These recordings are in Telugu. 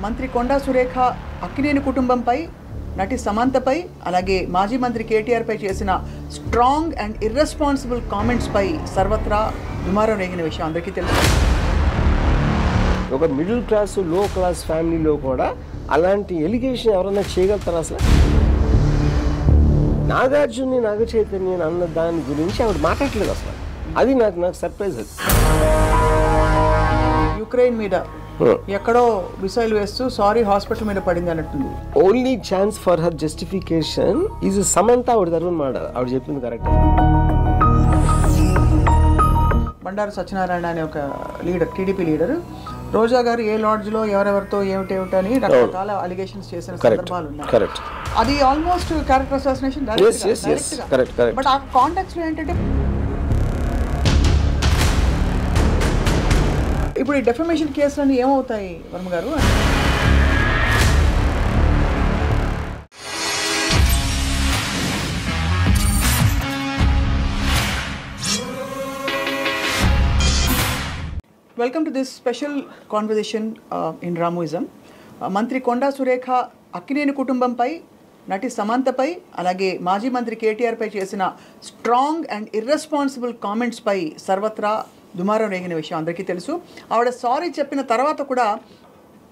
మంత్రి కొండా సురేఖ అక్కినేని కుటుంబంపై నటి సమంతపై అలాగే మాజీ మంత్రి కేటీఆర్ పై చేసిన స్ట్రాంగ్ అండ్ ఇర్రెస్పాన్సిబుల్ కామెంట్స్ పై సర్వత్రా దుమారం రేగిన విషయం అందరికీ తెలుసు. ఒక మిడిల్ క్లాస్ లో క్లాస్ ఫ్యామిలీలో కూడా అలాంటి ఎలిగేషన్ ఎవరైనా చేయగలుగుతారు? అసలు నాగార్జున్ని నాగ చైతన్య అన్న దాని గురించి ఆవిడ మాట్లాడలేదు అసలు. అది నాకు సర్ప్రైజ్. అది యుక్రెయిన్ మీద ఎక్కడో మిసైల్ వేస్తూ సారీ హాస్పిటల్ మీద పడింది అన్నట్టుంది. Only chance for her justification is Samantha. ఆవిడ తరఫున మాట ఆవిడ చెప్పింది కరెక్ట్. బండారు సత్యనారాయణ అనే ఒక లీడర్, టీడీపీ లీడర్, రోజా గారు ఏ లాడ్జ్లో ఎవరెవరితో ఏమిటని రకరకాల అలిగేషన్స్ చేసిన సందర్భాలు ఉన్నాయి. అది ఆల్మోస్ట్ క్యారెక్టర్ అసాసినేషన్. బట్ ఆ కాంటాక్ట్స్ లో ఏంటంటే ఇప్పుడు ఈ డెఫమేషన్ కేసులన్నీ ఏమవుతాయి వర్మ గారు? Welcome to this special conversation in Ramuism. మంత్రి కొండా సురేఖ అక్కినేని కుటుంబంపై నటి సమంతపై అలాగే మాజీ మంత్రి కేటీఆర్ పై చేసిన స్ట్రాంగ్ అండ్ ఇర్రెస్పాన్సిబుల్ కామెంట్స్ పై సర్వత్రా దుమారం రేగిన విషయం అందరికీ తెలుసు. ఆవిడ సారీ చెప్పిన తర్వాత కూడా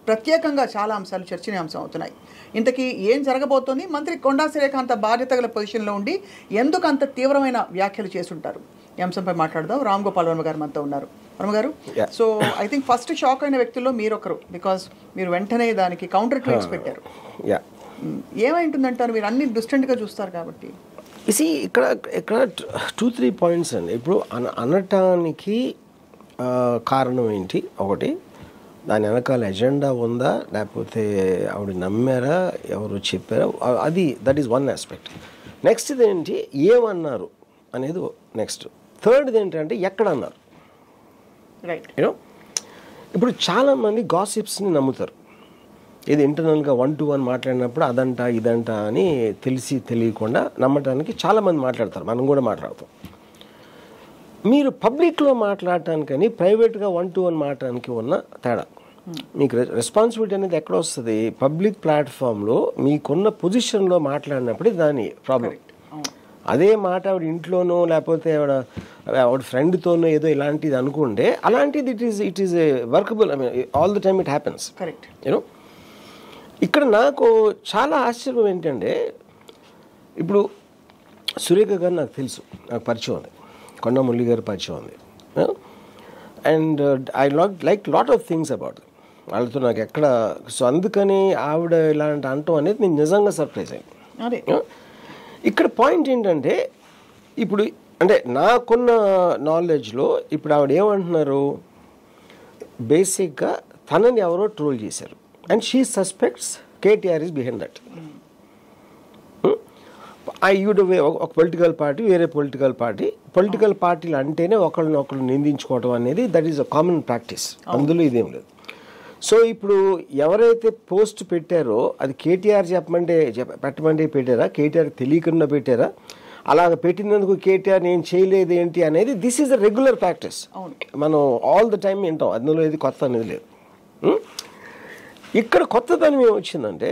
ప్రత్యేకంగా చాలా అంశాలు చర్చనీయాంశం అవుతున్నాయి. ఇంతకీ ఏం జరగబోతోంది? మంత్రి కొండా సురేఖ అంత బాధ్యత గల పొజిషన్లో ఉండి ఎందుకు అంత తీవ్రమైన వ్యాఖ్యలు చేసుంటారు? ఈ అంశంపై మాట్లాడదాం. రామ్ గోపాల్ వర్మ గారు మనతో ఉన్నారు. వర్మ గారు, so I think first shock అయిన వ్యక్తుల్లో మీరు ఒకరు, బికాస్ మీరు వెంటనే దానికి కౌంటర్ ట్వీట్స్ పెట్టారు. ఏమై ఉంటుందంటారు? మీరు అన్ని డిస్టెంట్గా చూస్తారు కాబట్టి. ఇక్కడ 2-3 పాయింట్స్ అండి. ఇప్పుడు అనటానికి కారణం ఏంటి? ఒకటి, దాని వెనకాల ఎజెండా ఉందా, లేకపోతే ఆవిడ నమ్మారా, ఎవరు చెప్పారా, అది that is one aspect. Next ఇదేంటి, ఏమన్నారు అనేది నెక్స్ట్. థర్డ్ది ఏంటంటే ఎక్కడ అన్నారు. రైట్. యూనో, ఇప్పుడు చాలామంది గాసిప్స్ని నమ్ముతారు. ఇది ఇంటర్నల్గా 1-to-1 మాట్లాడినప్పుడు అదంట ఇదంట అని తెలియకుండా నమ్మటానికి చాలామంది మాట్లాడతారు. మనం కూడా మాట్లాడతాం. మీరు పబ్లిక్లో మాట్లాడటానికని ప్రైవేట్గా 1-to-1 మాట్లాడటానికి ఉన్న తేడా. మీకు రెస్పాన్సిబిలిటీ అనేది ఎక్కడ వస్తుంది? పబ్లిక్ ప్లాట్ఫామ్లో మీకున్న పొజిషన్లో మాట్లాడినప్పుడు దాని ప్రాబ్లం. అదే మాట ఆవిడ ఇంట్లోనో లేకపోతే ఆవిడ ఫ్రెండ్తోనో ఏదో ఇలాంటిది అనుకుంటే అలాంటిది it is workable. I mean all the time it happens. Correct. You know, ఇక్కడ నాకు చాలా ఆశ్చర్యం ఏంటంటే, ఇప్పుడు సురేఖ గారు నాకు తెలుసు, నాకు పరిచయం ఉంది, కొండా మురళి గారు పరిచయం ఉంది, and I like lot of things about వాళ్ళతో నాకు ఎక్కడ. సో అందుకని ఆవిడ ఇలాంటి అంటాం అనేది నేను నిజంగా సర్ప్రైజ్ అయ్యింది. ఇక్కడ పాయింట్ ఏంటంటే, ఇప్పుడు అంటే నాకున్న నాలెడ్జ్లో ఇప్పుడు ఆవిడ ఏమంటున్నారు, బేసిక్గా తనని ఎవరో ట్రోల్ చేశారు and she suspects KTR is behind that. ఒక పొలిటికల్ పార్టీ వేరే పొలిటికల్ పార్టీలు అంటేనే ఒకళ్ళు నిందించుకోవడం అనేది that is a common practice. అందులో ఇదేం లేదు. సో ఇప్పుడు ఎవరైతే పోస్ట్ పెట్టారో అది కేటీఆర్ పెట్టమంటే పెట్టారా, కేటీఆర్ తెలియకుండా పెట్టారా, అలాగ పెట్టినందుకు కేటీఆర్ నేను చేయలేదు ఏంటి అనేది this is a regular practice. మనం ఆల్ ద టైమ్ వింటాం. అందులో ఇది కొత్త అనేది లేదు. ఇక్కడ కొత్తదనం ఏమొచ్చిందంటే,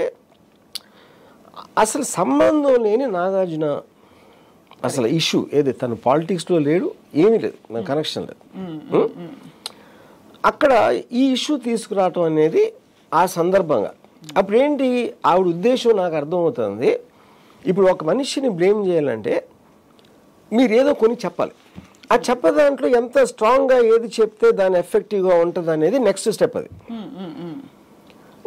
అసలు సంబంధం లేని నాగార్జున అసలు ఇష్యూ ఏది, తను పాలిటిక్స్లో లేడు, ఏమీ లేదు, నా కనెక్షన్ లేదు. అక్కడ ఈ ఇష్యూ తీసుకురావటం అనేది ఆ సందర్భంగా అప్పుడేంటి ఆవిడ ఉద్దేశం నాకు అర్థమవుతుంది. ఇప్పుడు ఒక మనిషిని బ్లేమ్ చేయాలంటే మీరు ఏదో కొన్ని చెప్పాలి. ఆ చెప్పదాంట్లో ఎంత స్ట్రాంగ్గా ఏది చెప్తే దాని ఎఫెక్టివ్గా ఉంటుంది అనేది నెక్స్ట్ స్టెప్. అది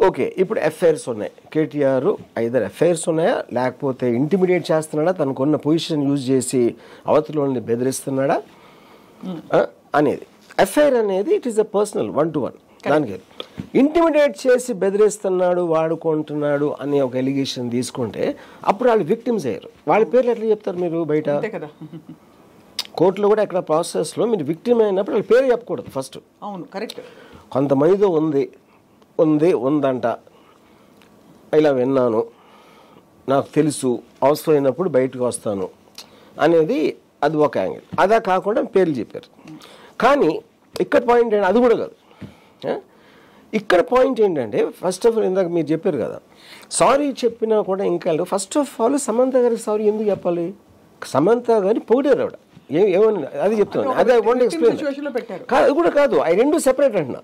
ఓకే. ఇప్పుడు ఎఫ్ఐఆర్స్ ఉన్నాయి, కేటీఆర్ ఐదర్ ఎఫ్ఐఆర్స్ ఉన్నాయా లేకపోతే ఇంటిమిడియేట్ చేస్తున్నాడా, తనకున్న పొజిషన్ యూజ్ చేసి అవతలని బెదిరిస్తున్నాడా అనేది. ఎఫ్ఐఆర్ అనేది it is a personal 1-to-1. దానికి ఇంటిమిడియేట్ చేసి బెదిరిస్తున్నాడు, వాడుకుంటున్నాడు అనే ఒక ఎలిగేషన్ తీసుకుంటే అప్పుడు వాళ్ళు విక్టిమ్స్ అయ్యారు. వాళ్ళ పేర్లు ఎట్లా చెప్తారు మీరు బయట? కోర్టులో కూడా ఎక్కడ ప్రాసెస్లో మీరు విక్టిమ్ అయినప్పుడు వాళ్ళ పేరు చెప్పకూడదు ఫస్ట్. అవును, కరెక్ట్. కొంతమందితో ఉందంట, ఇలా విన్నాను, నాకు తెలుసు, అవసరమైనప్పుడు బయటకు వస్తాను అనేది అది ఒక యాంగిల్. అదా కాకుండా పేర్లు చెప్పారు. కానీ ఇక్కడ పాయింట్ ఏంటి, అది కూడా కాదు. ఇక్కడ పాయింట్ ఏంటంటే ఫస్ట్ ఆఫ్ ఆల్ ఇందాక మీరు చెప్పారు కదా, సారీ చెప్పినా కూడా ఇంకా ఫస్ట్ ఆఫ్ ఆల్ సమంత గారికి సారీ ఎందుకు చెప్పాలి? సమంత గారిని పొగిడారు ఆవిడ, ఏమని అది చెప్తాను, అదే వాంట్ ఎక్స్ప్లెయిన్ కాదు, అది కూడా కాదు, అవి రెండు సెపరేట్ అంటున్నా.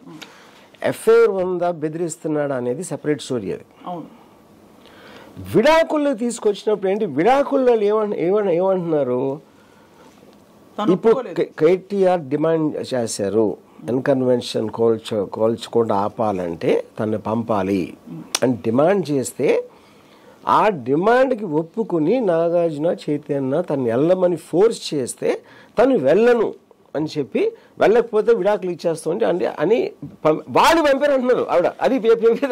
ఎఫ్ఐఆర్ ఉందా బెదిరిస్తున్నాడా అనేది సెపరేట్ స్టోరీ. అది విడాకుల్లో తీసుకొచ్చినప్పుడు ఏంటి, విడాకుల్లో ఏమంటున్నారు, ఇప్పుడు కేటీఆర్ డిమాండ్ చేశారు అన్కన్వెన్షన్ కోల్చకుండా ఆపాలంటే తను పంపాలి అని డిమాండ్ చేస్తే, ఆ డిమాండ్కి ఒప్పుకుని నాగార్జున చైతన్య తను వెళ్ళమని ఫోర్స్ చేస్తే తను వెళ్ళను అని చెప్పి, వెళ్ళకపోతే విడాకులు ఇచ్చేస్తుంటే అంటే అని వాళ్ళు పంపారు అంటున్నారు ఆవిడ. అది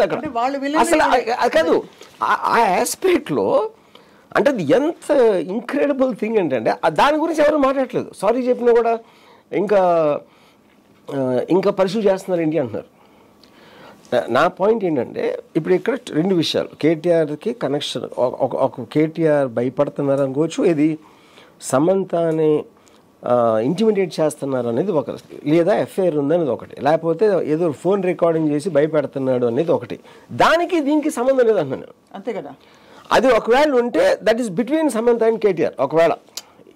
అక్కడ అసలు కాదు, ఆ ఆస్పెక్ట్లో అంటే అది ఎంత ఇంక్రెడిబుల్ థింగ్ ఏంటంటే దాని గురించి ఎవరు మాట్లాడట్లేదు. సారీ చెప్పినా కూడా ఇంకా పర్సూ చేస్తున్నారు ఏంటి అంటున్నారు. నా పాయింట్ ఏంటంటే ఇప్పుడు ఇక్కడ రెండు విషయాలు, కేటీఆర్కి కనెక్షన్, ఒక కేటీఆర్ భయపడుతున్నారు అనుకోవచ్చు, ఇది సమంతని ఇంటిమిడేట్ చేస్తున్నారు అనేది ఒక, లేదా ఎఫ్ఐఆర్ ఉందనేది ఒకటి, లేకపోతే ఏదో ఫోన్ రికార్డింగ్ చేసి భయపెడుతున్నాడు అనేది ఒకటి. దానికి దీనికి సంబంధం లేదు అంటున్నాను, అంతే కదా. అది ఒకవేళ ఉంటే that is between Samantha and KTR, ఒకవేళ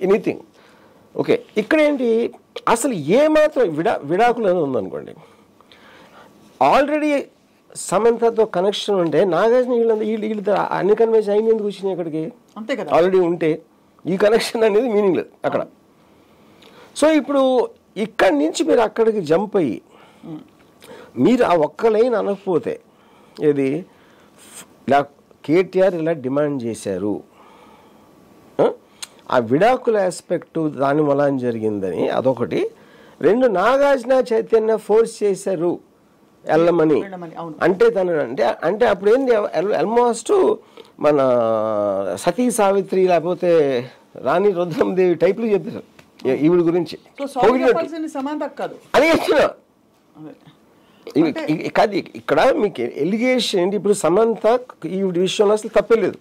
ఎనీథింగ్ ఓకే. ఇక్కడ ఏంటి అసలు ఏమాత్రం విడాకులు అనేది ఉందనుకోండి, ఆల్రెడీ సమంతతో కనెక్షన్ ఉంటే నాగార్జున వీళ్ళతో అన్ని కన్వెన్షన్ అయిన ఎందుకు వచ్చినాయి ఇక్కడికి, అంతే కదా. ఆల్రెడీ ఉంటే ఈ కనెక్షన్ అనేది మీనింగ్ లేదు అక్కడ. సో ఇప్పుడు ఇక్కడి నుంచి మీరు అక్కడికి జంప్ అయ్యి మీరు ఆ ఒక్క లైన్ అనకపోతే, ఏది కేటీఆర్ ఇలా డిమాండ్ చేశారు, ఆ విడాకుల ఆస్పెక్టు దాని వల్ల జరిగిందని అదొకటి, రెండు నాగార్జున చైతన్య ఫోర్స్ చేశారు వెళ్ళమని అంటే తను అంటే అప్పుడు ఏంది ఆల్మోస్ట్ మన సతీ సావిత్రి లేకపోతే రాణి రుద్రమదేవి టైప్లు చెప్పారు ఈవిడ గురించి. అదే కాదు ఇక్కడ మీకు ఎలిగేషన్ ఏంటి, ఇప్పుడు సమంత ఈవిడ విషయంలో అసలు తప్పే లేదు.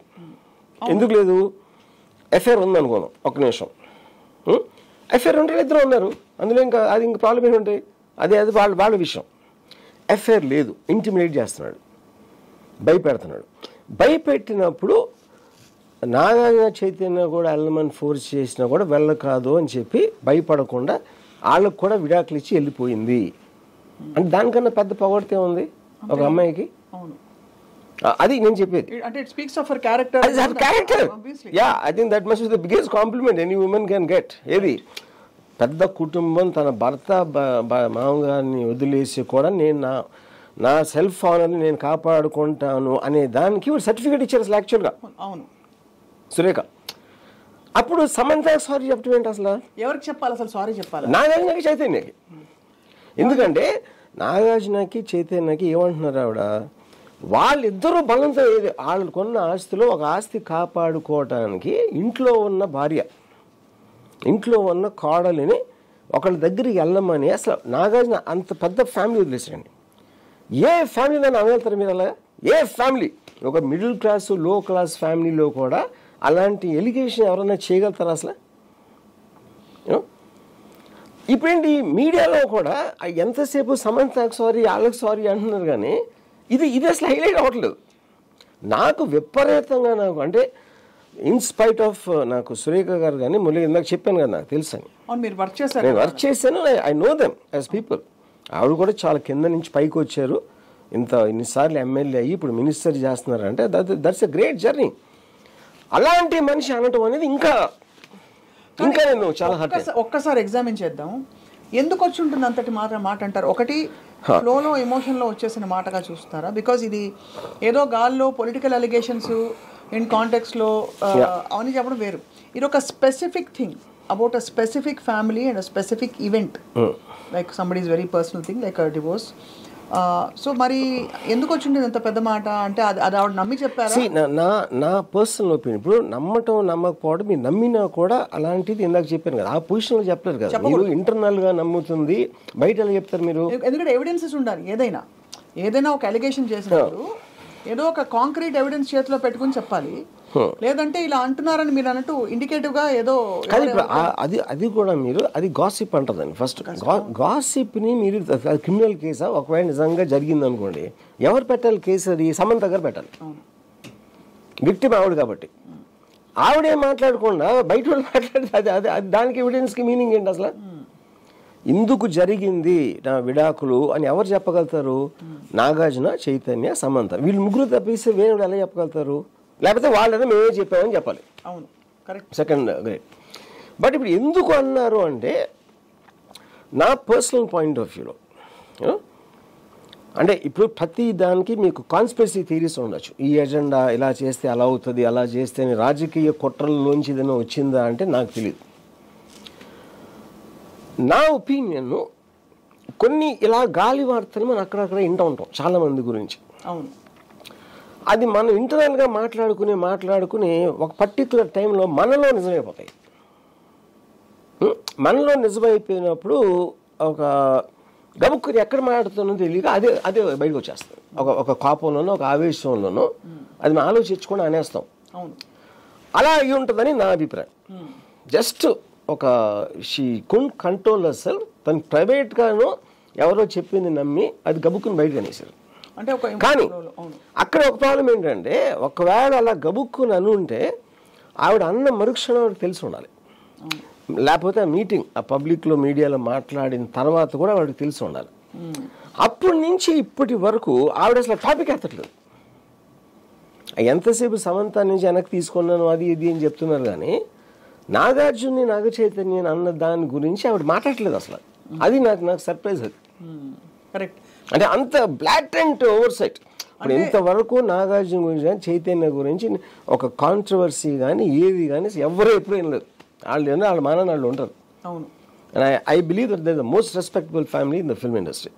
ఎందుకు లేదు, ఎఫ్ఐఆర్ ఉందనుకోను ఒక నిమిషం, ఎఫ్ఐఆర్ ఉంటే ఇద్దరు ఉన్నారు, అందులో ఇంకా అది ఇంకా ప్రాబ్లం ఏంటి ఉంటాయి, అది వాళ్ళ విషయం. ఎఫ్ఐఆర్ లేదు, ఇంటిమిడేట్ చేస్తున్నాడు, భయపెడుతున్నాడు. భయపెట్టినప్పుడు నాగార్జున చైతన్య కూడా వెళ్ళమని ఫోర్స్ చేసినా కూడా వెళ్ళకాదు అని చెప్పి భయపడకుండా వాళ్ళకు కూడా విడాకులు ఇచ్చి వెళ్ళిపోయింది అంటే దానికన్నా పెద్ద పొగడితే ఉంది ఒక అమ్మాయికి. అది నేను చెప్పేది. Yeah, I think that must be the biggest compliment any women can get. ఏది పెద్ద కుటుంబం తన భర్త మామగారిని వదిలేసి కూడా నేను నా సెల్ఫ్ ఆనర్ని నేను కాపాడుకుంటాను అనే దానికి సర్టిఫికేట్ ఇచ్చారు అసలు యాక్చువల్గా. అవును సురేఖ. అప్పుడు సమంత సారీ చెప్పడం ఏంటి అసలు, ఎవరికి చెప్పాలి అసలు సారీ చెప్పాలి? నాగార్జునకి చైతన్యకి. ఎందుకంటే నాగార్జునకి చైతన్యకి ఏమంటున్నారు ఆవిడ, వాళ్ళిద్దరూ బలంతో ఏది వాళ్ళకున్న ఆస్తిలో ఒక ఆస్తి కాపాడుకోవటానికి ఇంట్లో ఉన్న భార్య, ఇంట్లో ఉన్న కోడలిని ఒకళ్ళ దగ్గరికి వెళ్ళమని అసలు నాగార్జున అంత పెద్ద ఫ్యామిలీ వదిలేసారండి. ఏ ఫ్యామిలీ నన్ను అనగలుగుతారు మీరు అలా? ఏ ఫ్యామిలీ, ఒక మిడిల్ క్లాస్ లో క్లాస్ ఫ్యామిలీలో కూడా అలాంటి ఎలిగేషన్ ఎవరైనా చేయగలుగుతారు అసలు? ఇప్పుడేంటి మీడియాలో కూడా ఎంతసేపు సమంతకు సారీ వాళ్ళకి సారీ అంటున్నారు, కానీ ఇది అసలు హైలైట్ అవ్వట్లేదు. నాకు విపరీతంగా నాకు అంటే ఇన్స్పైట్ ఆఫ్ నాకు సురేఖ గారు కానీ మురళి ఇందాక చెప్పాను కదా నాకు తెలుసు అని, నేను వర్క్ చేశాను, I know them as people. ఆవిడ కూడా చాలా కింద నుంచి పైకి వచ్చారు, ఇన్నిసార్లు ఎమ్మెల్యే అయ్యి ఇప్పుడు మినిస్టర్ చేస్తున్నారు అంటే దట్స్ ఎ గ్రేట్ జర్నీ. అలాంటి మనిషి అనటం అనేది ఇంకా నేను చాలా ఒక్కసారి ఎగ్జామిన్ చేద్దాం. ఎందుకు వచ్చి ఉంటుంది అంతటి మాట అంటారు? ఒకటి ఫ్లోలో ఎమోషన్లో వచ్చేసిన మాటగా చూస్తారా? బికాజ్ ఇది ఏదో గాల్లో పొలిటికల్ అలిగేషన్స్ ఇన్ కాంటెక్స్లో అవన్నీ చెప్పడం వేరు. ఇది ఒక specific thing about a specific family and a specific event, like somebody is very personal thing like a divorce. So మరి ఎందుకు వచ్చింది ఇంత పెద్ద మాట అంటే అది ఆవిడ నమ్మి చెప్పారా? నా పర్సనల్ ఒపీనియన్, ఇప్పుడు నమ్మటం నమ్మకపోవడం, మీరు నమ్మినా కూడా అలాంటిది ఇందాక చెప్పాను కదా, ఆ పొజిషన్లో చెప్పలేరు కదా మీరు. ఇంటర్నల్ గా నమ్ముతుంది, బయట ఎలా చెప్తారు మీరు? ఎందుకంటే ఎవిడెన్సెస్ ఉండాలి. ఏదైనా ఒక అలిగేషన్ చేసినప్పుడు ఏదో ఒక కాంక్రీట్ ఎవిడెన్స్ చేతిలో పెట్టుకుని చెప్పాలి, లేదంటే ఇలా అంటున్నారని మీరు అన్నట్టు ఇండికేటివ్ గా ఏదో. కానీ అది కూడా మీరు అది గాసిప్ అంటుందండి. ఫస్ట్ గాసిప్ని మీరు క్రిమినల్ కేసా ఒకవేళ నిజంగా జరిగింది అనుకోండి, ఎవరు పెట్టాలి కేసు? అది సమంత గారు పెట్టాలి, విక్టిమ్ ఆవిడ కాబట్టి. ఆవిడే మాట్లాడకుండా బయట వాళ్ళు మాట్లాడితే అది దానికి ఎవిడెన్స్కి మీనింగ్ ఏంటి అసలు? ఇందుకు జరిగింది నా విడాకులు అని ఎవరు చెప్పగలుగుతారు? నాగార్జున, చైతన్య, సమంత, వీళ్ళు ముగ్గురు తప్పిస్తే వేరే ఎలా చెప్పగలుగుతారు? లేకపోతే వాళ్ళని మేమే చెప్పామని చెప్పాలి. అవును, కరెక్ట్. Second great. బట్ ఇప్పుడు ఎందుకు అన్నారు అంటే, నా పర్సనల్ పాయింట్ ఆఫ్ వ్యూలో అంటే ఇప్పుడు ప్రతి దానికి మీకు కాన్స్పిరసీ థియరీస్ ఉండొచ్చు. ఈ ఎజెండా ఇలా చేస్తే అలా అవుతుంది, అలా చేస్తే రాజకీయ కుట్రల్లోంచి ఏదైనా వచ్చిందా అంటే నాకు తెలియదు. నా ఒపీనియన్, కొన్ని ఇలా గాలి వార్తలు మనం అక్కడక్కడ వింటూ ఉంటాం చాలా మంది గురించి. అవును, అది మనం ఇంటర్నల్గా మాట్లాడుకుని ఒక పర్టికులర్ టైంలో మనలో నిజమైపోతాయి. మనలో నిజమైపోయినప్పుడు ఒక గబుక్కుని ఎక్కడ మాట్లాడుతున్నో తెలియక అదే బయటకు వచ్చేస్తుంది. ఒక కోపంలోనో ఒక ఆవేశంలోనో అది మనం ఆలోచించుకొని అనేస్తాం. అలా అయి ఉంటుందని నా అభిప్రాయం. జస్ట్ ఒక షీ కుడ్ కంట్రోల్ హర్సెల్ఫ్. తను ప్రైవేట్గానో ఎవరో చెప్పింది నమ్మి అది గబుక్కుని బయటకు అనేసారు. కానీ అక్కడ ఒక ప్రాబ్లం ఏంటంటే, ఒకవేళ అలా గబుక్కుని అనుంటే ఆవిడ అన్న మరుక్షణం ఆవిడకి తెలిసి ఉండాలి. లేకపోతే ఆ మీటింగ్ ఆ పబ్లిక్లో మీడియాలో మాట్లాడిన తర్వాత కూడా వాడికి తెలిసి ఉండాలి. అప్పటి నుంచి ఇప్పటి వరకు ఆవిడ అసలు టాపిక్ ఎత్తట్లేదు. ఎంతసేపు సమంత నుంచి వెనక్కి తీసుకున్నాను అది ఇది అని చెప్తున్నారు, కానీ నాగార్జున్ని, నాగ చైతన్య అన్న దాని గురించి ఆవిడ మాట్లాడలేదు అసలు. అది నాకు సర్ప్రైజ్. అది కరెక్ట్. అంటే అంత బ్లాటెంట్ ఓవర్సైట్. ఇప్పుడు ఇంతవరకు నాగార్జున గురించి కానీ చైతన్య గురించి ఒక కాంట్రవర్సీ కానీ ఏది కానీ ఎవరు ఎప్పుడు ఏం లేదు. వాళ్ళ మానని వాళ్ళు ఉంటారు. And I believe that they're the most respectable family in the film industry.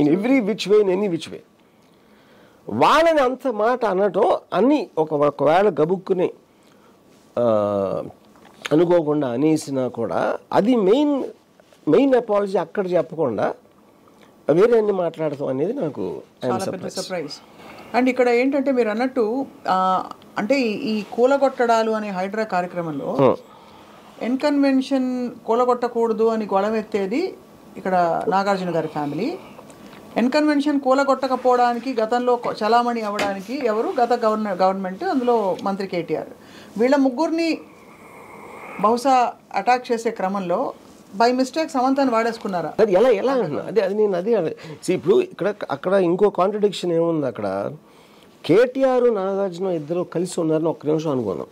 In every which way, in any which way. వాళ్ళని అంత మాట అనటం అన్నీ ఒకవేళ గబుక్కుని అనుకోకుండా అనేసినా కూడా అది మెయిన్ అపాలజీ అక్కడ చెప్పకుండా వేరే అన్ని మాట్లాడతాం అనేది నాకు సర్ప్రైజ్. అండ్ ఇక్కడ ఏంటంటే మీరు అన్నట్టు అంటే ఈ కూలగొట్టడాలు అనే హైడ్రా కార్యక్రమంలో ఎన్కన్వెన్షన్ కూలగొట్టకూడదు అని గొడవెత్తేది ఇక్కడ నాగార్జున గారి ఫ్యామిలీ. ఎన్కన్వెన్షన్ కూలగొట్టకపోవడానికి గతంలో చలామణి అవ్వడానికి ఎవరు? గత గవర్నమెంట్, అందులో మంత్రి కేటీఆర్. వీళ్ళ ముగ్గురిని బహుశా అటాక్ చేసే క్రమంలో బై మిస్టేక్ సమంతాన్ని వాడేసుకున్నారా? అది ఎలా నేను ఇప్పుడు అక్కడ ఇంకో కాంట్రడిక్షన్ ఏముంది. అక్కడ కేటీఆర్, నాగార్జున ఇద్దరు కలిసి ఉన్నారని ఒక్క నిమిషం అనుకున్నాం.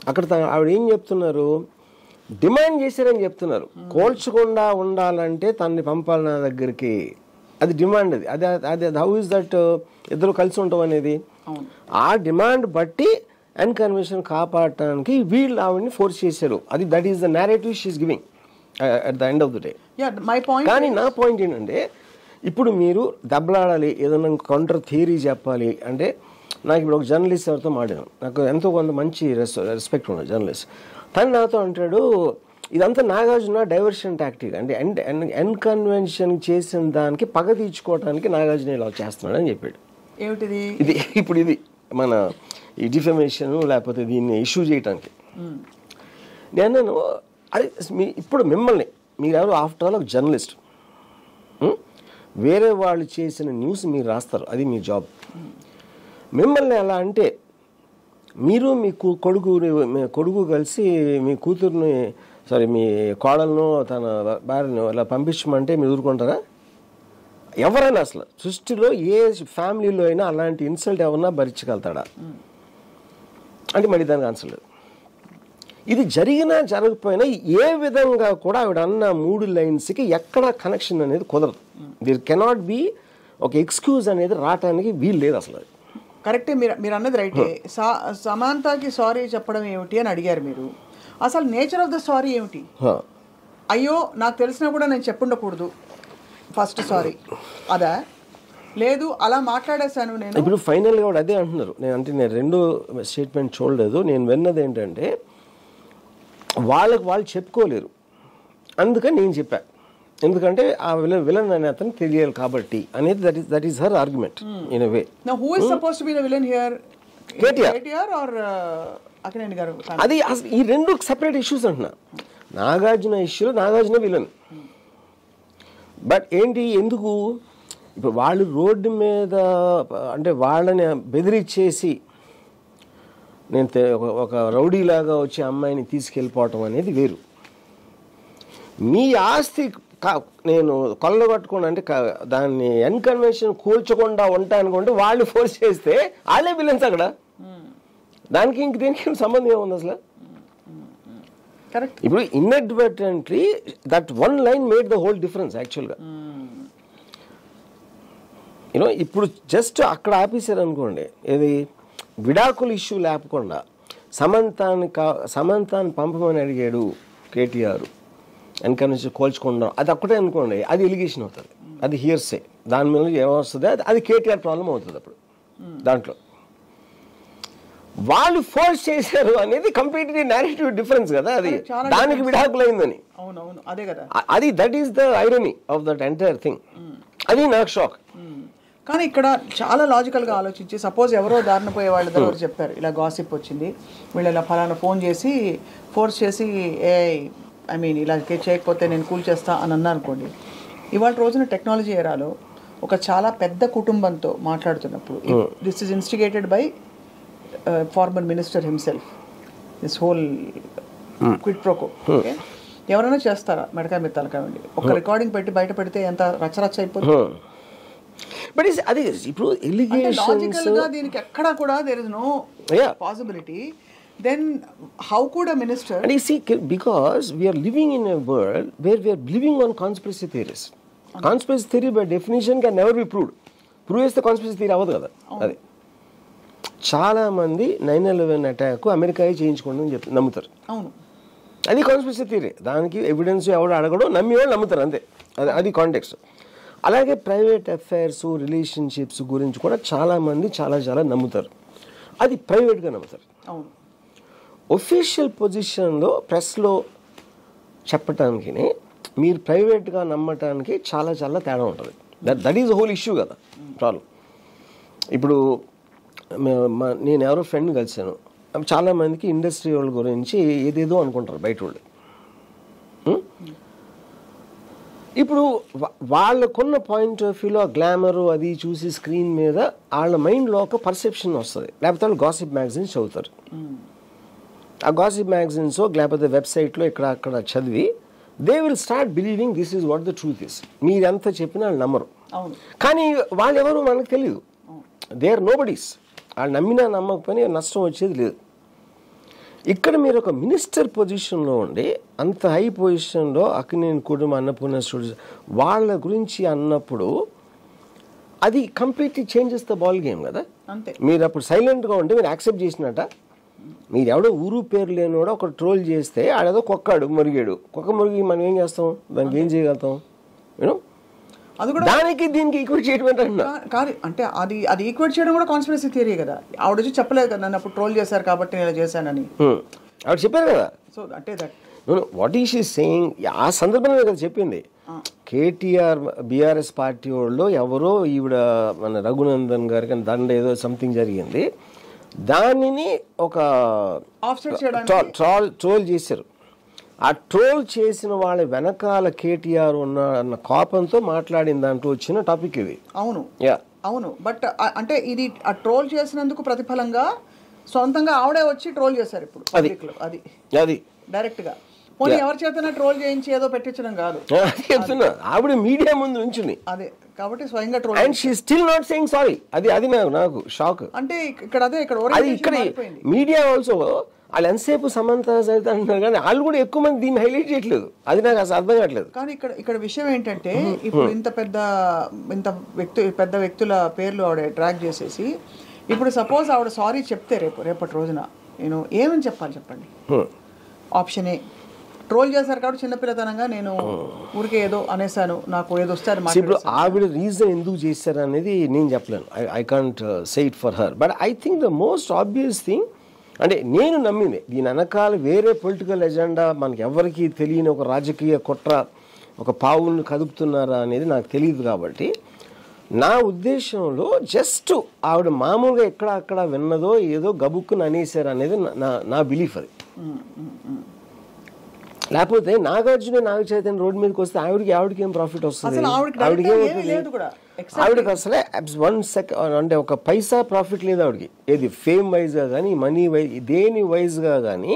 అక్కడ ఆవిడ ఏం చెప్తున్నారు? డిమాండ్ చేశారని చెప్తున్నారు. కోల్చకుండా ఉండాలంటే తనని పంపాలి నా దగ్గరికి, అది డిమాండ్. అది హౌ ఇస్ దట్ ఇద్దరు కలిసి ఉంటాం అనేది? ఆ డిమాండ్ బట్టి ఎన్కన్వెన్షన్ కాపాడటానికి వీళ్ళు ఆవిడని ఫోర్స్ చేశారు. అది that is the narrative she is giving at the end of the day. కానీ నా పాయింట్ ఏంటంటే, ఇప్పుడు మీరు దెబ్బలాడాలి, ఏదైనా కౌంటర్ థియరీ చెప్పాలి అంటే, నాకు ఇప్పుడు ఒక జర్నలిస్ట్ ఎవరితో మాట్లాడాను, నాకు ఎంతో కొంత మంచి రెస్పెక్ట్ ఉన్నది జర్నలిస్ట్. తను నాతో అంటాడు, ఇదంతా నాగార్జున డైవర్షన్ టాక్టిక్ అంటే ఎన్కన్వెన్షన్ చేసిన దానికి పగ తీర్చుకోవడానికి నాగార్జున ఇలా చేస్తున్నాడు అని చెప్పాడు. ఏమిటిది? ఇది మన ఈ డిఫమేషన్ లేకపోతే దీన్ని ఇష్యూ చేయటానికి. నేను అది ఇప్పుడు మిమ్మల్ని మీరెవరు? ఆఫ్టర్ ఆల్ ఒక జర్నలిస్ట్. వేరే వాళ్ళు చేసిన న్యూస్ మీరు రాస్తారు, అది మీ జాబ్. మిమ్మల్ని ఎలా అంటే, మీరు మీ కొడుకు కలిసి మీ కూతుర్ని మీ కోడలను తన భార్యను అలా పంపించమంటే మీరు ఊరుకుంటారా? ఎవరైనా అసలు సృష్టిలో ఏ ఫ్యామిలీలో అయినా అలాంటి ఇన్సల్ట్ ఎవరన్నా భరించగలుగుతాడా అంటే మళ్ళీ దానికి ఆన్సర్ లేదు. ఇది జరిగినా జరగకపోయినా ఏ విధంగా కూడా ఆవిడ అన్న 3 లైన్స్కి ఎక్కడ కనెక్షన్ అనేది కుదరదు. దిర్ కెనాట్ బి ఒక ఎక్స్క్యూజ్ అనేది రావటానికి వీలు లేదు అసలు. కరెక్టే, మీరు అన్నది రైటే. సమాంతకి సారీ చెప్పడం ఏమిటి అని అడిగారు మీరు. అసలు నేచర్ ఆఫ్ ద సారీ ఏమిటి? అయ్యో నాకు తెలిసినా కూడా నేను చెప్పుండకూడదు ఫస్ట్ సారీ అదా? లేదు అలా మాట్లాడేశాను నేను. ఇప్పుడు ఫైనల్గా కూడా అదే అంటున్నారు. నేను రెండో స్టేట్మెంట్ చూడలేదు. నేను విన్నది ఏంటంటే, వాళ్ళు చెప్పుకోలేరు, అందుకని నేను చెప్పా. ఎందుకంటే ఆ విలన్ అనే అతను తెలియాలి కాబట్టి అనేది that is her argument in a way. Now, who is supposed to be the villain here? KTR or Akkineni గారు? అది అసలు ఈ రెండు సెపరేట్ ఇష్యూస్ అంటున్నా. నాగార్జున ఇష్యూలో నాగార్జున విలన్. బట్ ఏంటి, ఎందుకు ఇప్పుడు వాళ్ళు రోడ్డు మీద అంటే వాళ్ళని బెదిరించేసి నేను ఒక రౌడీలాగా వచ్చి అమ్మాయిని తీసుకెళ్ళిపోవటం అనేది వేరు. మీ ఆస్తి నేను కొల్లగొట్టుకోండి అంటే దాన్ని అన్కన్వెన్షన్ కూల్చకుండా ఉంటా అనుకుంటే వాళ్ళు ఫోర్స్ చేస్తే వాళ్ళే విలన్స్ అక్కడ. దానికి ఇంక దీనికి సంబంధం ఏముంది అసలు? ఇప్పుడు inadvertently that one line made the whole difference యాక్చువల్గా. యూనో ఇప్పుడు జస్ట్ అక్కడ ఆపేశారు అనుకోండి, ఏది విడాకుల ఇష్యూ లేకుండా సమంతాన్ని పంపమని అడిగాడు కేటీఆర్, ఎన్కన్వెన్షన్ కోల్చుకుంటాం అది ఒక్కటే అనుకోండి, అది ఎలిగేషన్ అవుతుంది, అది హియర్సే. దాని మీద ఏమొస్తుంది, అది కేటీఆర్ ప్రాబ్లం అవుతుంది. అప్పుడు దాంట్లో వాళ్ళు ఫోర్స్ చేశారు అనేది కంప్లీట్లీ నారేటివ్ డిఫరెన్స్ కదా, అది దానికి విడాకులైందని. అది that is the irony of that entire thing. అది నాకు షాక్. కానీ ఇక్కడ చాలా లాజికల్గా ఆలోచించి, సపోజ్ ఎవరో దారిన పోయే వాళ్ళ దగ్గర చెప్పారు ఇలా గాసిప్ వచ్చింది, వీళ్ళు ఇలా ఫలానా ఫోన్ చేసి ఫోర్స్ చేసి ఇలా చేయకపోతే నేను కూల్ చేస్తా అని అన్నా అనుకోండి. ఇవాళ రోజున టెక్నాలజీ ఎరాలో ఒక చాలా పెద్ద కుటుంబంతో మాట్లాడుతున్నప్పుడు this is instigated by former minister himself, this whole quid pro quo. Okay, ఎవరైనా చేస్తారా మెడకాయ మెత్తాలి కావండి, ఒక రికార్డింగ్ పెట్టి బయట పెడితే ఎంత రచ్చరచ్చ అయిపోతుంది. బట్ అది ఇప్పుడు లాజికల్గా దీనికి ఎక్కడా కూడా there is no possibility. Then how could a minister? And you see, because we are living in a world where we are living on conspiracy theories. Conspiracy theory by definition can never be proved. Prove చేస్తే conspiracy theory అవ్వదు కదా. అది చాలా మంది 9/11 అటాక్ అమెరికా చేయించుకోండి చెప్పి నమ్ముతారు. అవును, అది కాన్స్పిరసీ థియరీ. దానికి ఎవిడెన్స్ ఎవడు అడగడం, నమ్మి వాళ్ళు నమ్ముతారు అంతే. అది కాంటెక్స్ట్. అలాగే ప్రైవేట్ అఫైర్స్, రిలేషన్షిప్స్ గురించి కూడా చాలా మంది చాలా నమ్ముతారు. అది ప్రైవేట్గా నమ్ముతారు. అవును, ఒఫీషియల్ పొజిషన్లో ప్రెస్లో చెప్పటానికి మీరు ప్రైవేట్గా నమ్మటానికి చాలా తేడా ఉంటుంది. దట్ ఈజ్ హోల్ ఇష్యూ కదా ప్రాబ్లం. ఇప్పుడు నేను ఎవరో ఫ్రెండ్ కలిసాను, చాలామందికి ఇండస్ట్రీ వాళ్ళ గురించి ఏదేదో అనుకుంటారు బయట వాళ్ళు. ఇప్పుడు వాళ్ళకున్న పాయింట్ ఆఫ్ వ్యూలో గ్లామరు అది చూసి స్క్రీన్ మీద వాళ్ళ మైండ్లో ఒక పర్సెప్షన్ వస్తుంది. లేకపోతే వాళ్ళు గాసిప్ మ్యాగజైన్స్ చదువుతారు. ఆ గాసిప్ మ్యాగజైన్స్ లేకపోతే వెబ్సైట్లో ఇక్కడ అక్కడ చదివి they will start believing this is what the truth is. మీరు ఎంత చెప్పినా వాళ్ళు నమ్మరు. కానీ వాళ్ళు ఎవరు మనకు తెలియదు. They are nobodies. వాళ్ళు నమ్మినా నమ్మకపోయినా నష్టం వచ్చేది లేదు. ఇక్కడ మీరు ఒక మినిస్టర్ పొజిషన్లో ఉండి అంత హై పొజిషన్లో అక్కినేని కుటుంబం, అన్నపూర్ణ స్టూడియోస్ వాళ్ళ గురించి అన్నప్పుడు అది completely changes the ball game కదా. మీరు అప్పుడు సైలెంట్గా ఉంటే మీరు యాక్సెప్ట్ చేసినట్ట. మీరు ఎవడో ఊరు పేరు లేనివాడో ఒక ట్రోల్ చేస్తే ఆడేదో కుక్క మురిగి మనం ఏం చేస్తాం, దానికి ఏం చేయగలుగుతాం? యూనో, దానికి దీనికి ఈక్వేట్ చేయడం కాదు. అంటే అది ఈక్వేట్ చేయడం కూడా కాన్స్పిరసీ థియరీ కదా. ఆవిడ వచ్చి చెప్పలేదు కదా నన్ను అప్పుడు ట్రోల్ చేశారు కాబట్టి నేను ఇలా చేశానని. ఆవిడ చెప్పారు కదా. సో అంటే వాట్ ఈస్ షీ సేయింగ్, ఆ సందర్భంలో కదా చెప్పింది. కేటీఆర్ బీఆర్ఎస్ పార్టీ వాళ్ళు ఎవరో ఈవిడ మన రఘునందన్ గారికి దండ ఏదో సంథింగ్ జరిగింది, దానిని ఒక ట్రోల్ చేశారు. ఆ ట్రోల్ చేసిన వాళ్ళ వెనకాల కేటీఆర్ అన్న కోపంతో మాట్లాడిన దాంట్లో వచ్చిన టాపిక్ ఇది. అవును బట్ అంటే ఇది ఆ ట్రోల్ చేసినందుకు ప్రతిఫలంగా సొంతంగా ఆవిడే వచ్చి ట్రోల్ చేశారు ఇప్పుడు అది డైరెక్ట్ గా. పోనీ ఎవరి చేతన ట్రోల్ చేయించి ఏదో పెట్టించడం కాదు, ఆవిడ మీడియా ముందు నుంచి అదే కాబట్టి స్వయంగా troll. And she still not saying sorry. అది నాకు షాక్. అంటే ఇక్కడ మీడియా ఆల్సో వాళ్ళు ఎంతసేపు సమంత సరిత అంటున్నారు కానీ వాళ్ళు కూడా ఎక్కువ మంది దీన్ని హైలైట్ చేయట్లేదు. అది నాకు అసలు అర్థం కావట్లేదు. కానీ ఇక్కడ విషయం ఏంటంటే ఇప్పుడు ఇంత పెద్ద వ్యక్తుల పేర్లు ఆవిడ ట్రాక్ చేసేసి ఇప్పుడు సపోజ్ ఆవిడ సారీ చెప్తే రేపటి రోజున నేను ఏమని చెప్పాలి చెప్పండి? ఆప్షన్ ఏ, ట్రోల్ చేశారు కాబట్టి చిన్నపిల్లతనంగా నేను ఊరికే ఏదో అనేసాను, నాకు ఏదో వస్తే. ఇప్పుడు ఆవిడ రీజన్ ఎందుకు చేశారు అనేది నేను చెప్పలేను. I can't say it for her. But I think the most obvious thing, అంటే నేను నమ్మింది దీని వెనకాల వేరే పొలిటికల్ ఎజెండా, మనకి ఎవరికి తెలియని ఒక రాజకీయ కుట్ర ఒక పావులను కదుపుతున్నారా అనేది నాకు తెలియదు. కాబట్టి నా ఉద్దేశంలో జస్ట్ ఆవిడ మామూలుగా ఎక్కడ అక్కడ విన్నదో ఏదో గబుక్కుని అనేసారు అనేది నా బిలీఫ్ అది. లేకపోతే నాగార్జున నాగ చైతన్య రోడ్డు మీదకి వస్తే ఆవిడకి ఏం ప్రాఫిట్ వస్తుంది? ఆవిడకి అసలే 1 సెకండ్ అంటే ఒక పైసా ప్రాఫిట్ లేదు ఆవిడకి. ఏది ఫేమ్ వైజ్గా కానీ మనీ వైజ్ దేని వైజ్గా కానీ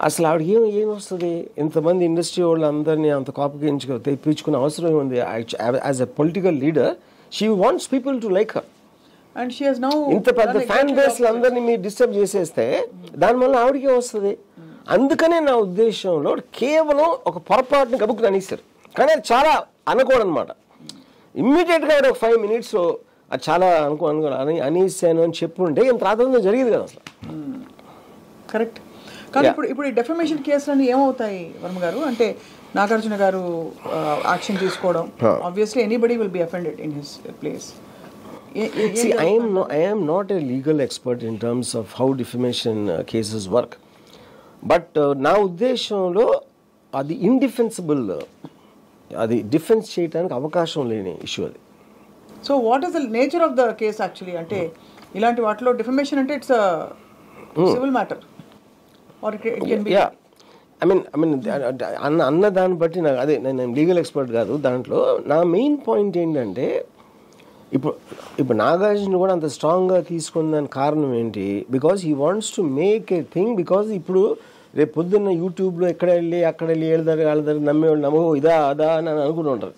అసలు ఆవిడకి ఏం వస్తుంది? ఇంతమంది ఇండస్ట్రీ వాళ్ళు అందరినీ అంత కాపుకి తెప్పించుకునే అవసరం ఏముంది? As a political leader she wants people to like her. ఇంత పెద్ద ఫ్యాన్ బేస్ అందరినీ మీరు డిస్టర్బ్ చేసేస్తే దానివల్ల ఆవిడకే వస్తుంది. అందుకనే నా ఉద్దేశంలో కేవలం ఒక పొరపాటుని గబుక్కుని అనేస్తారు. కానీ అది చాలా అనకూడదన్నమాట. ఇమ్మీడియట్గా ఆవిడ ఒక 5 minutes అది చాలా అనేసాను అని చెప్పుంటే ఇంత రాత్రి జరిగేది కదా అసలు. కరెక్ట్. కానీ ఇప్పుడు ఈ డెఫమేషన్ కేసులన్నీ ఏమవుతాయి వర్మ గారు? అంటే నాగార్జున గారు యాక్షన్ తీసుకోవడం, obviously anybody will be offended in his place. See, I am not a legal expert in terms of how defamation cases work. But నా ఉద్దేశంలో అది ఇండిఫెన్సిబుల్, అది డిఫెన్స్ చేయడానికి అవకాశం లేని ఇష్యూ అది. So what is the nature of the case actually? అంటే ఇలాంటి వాటిలో డిఫమేషన్ అంటే it's civil matter or it can be. I mean అన్న దాన్ని బట్టి నాకు అదే నేను లీగల్ ఎక్స్పర్ట్ కాదు దాంట్లో. నా మెయిన్ పాయింట్ ఏంటంటే ఇప్పుడు నాగార్జున కూడా అంత స్ట్రాంగ్గా తీసుకున్న దానికి కారణం ఏంటి? Because he wants to make a thing. Because ఇప్పుడు రేపు పొద్దున్న యూట్యూబ్లో ఎక్కడ వెళ్ళి అక్కడ వెళ్ళి వాళ్ళ నమ్మేవాళ్ళు నమ్మో ఇదా అదా అని అనుకుంటూ ఉంటారు.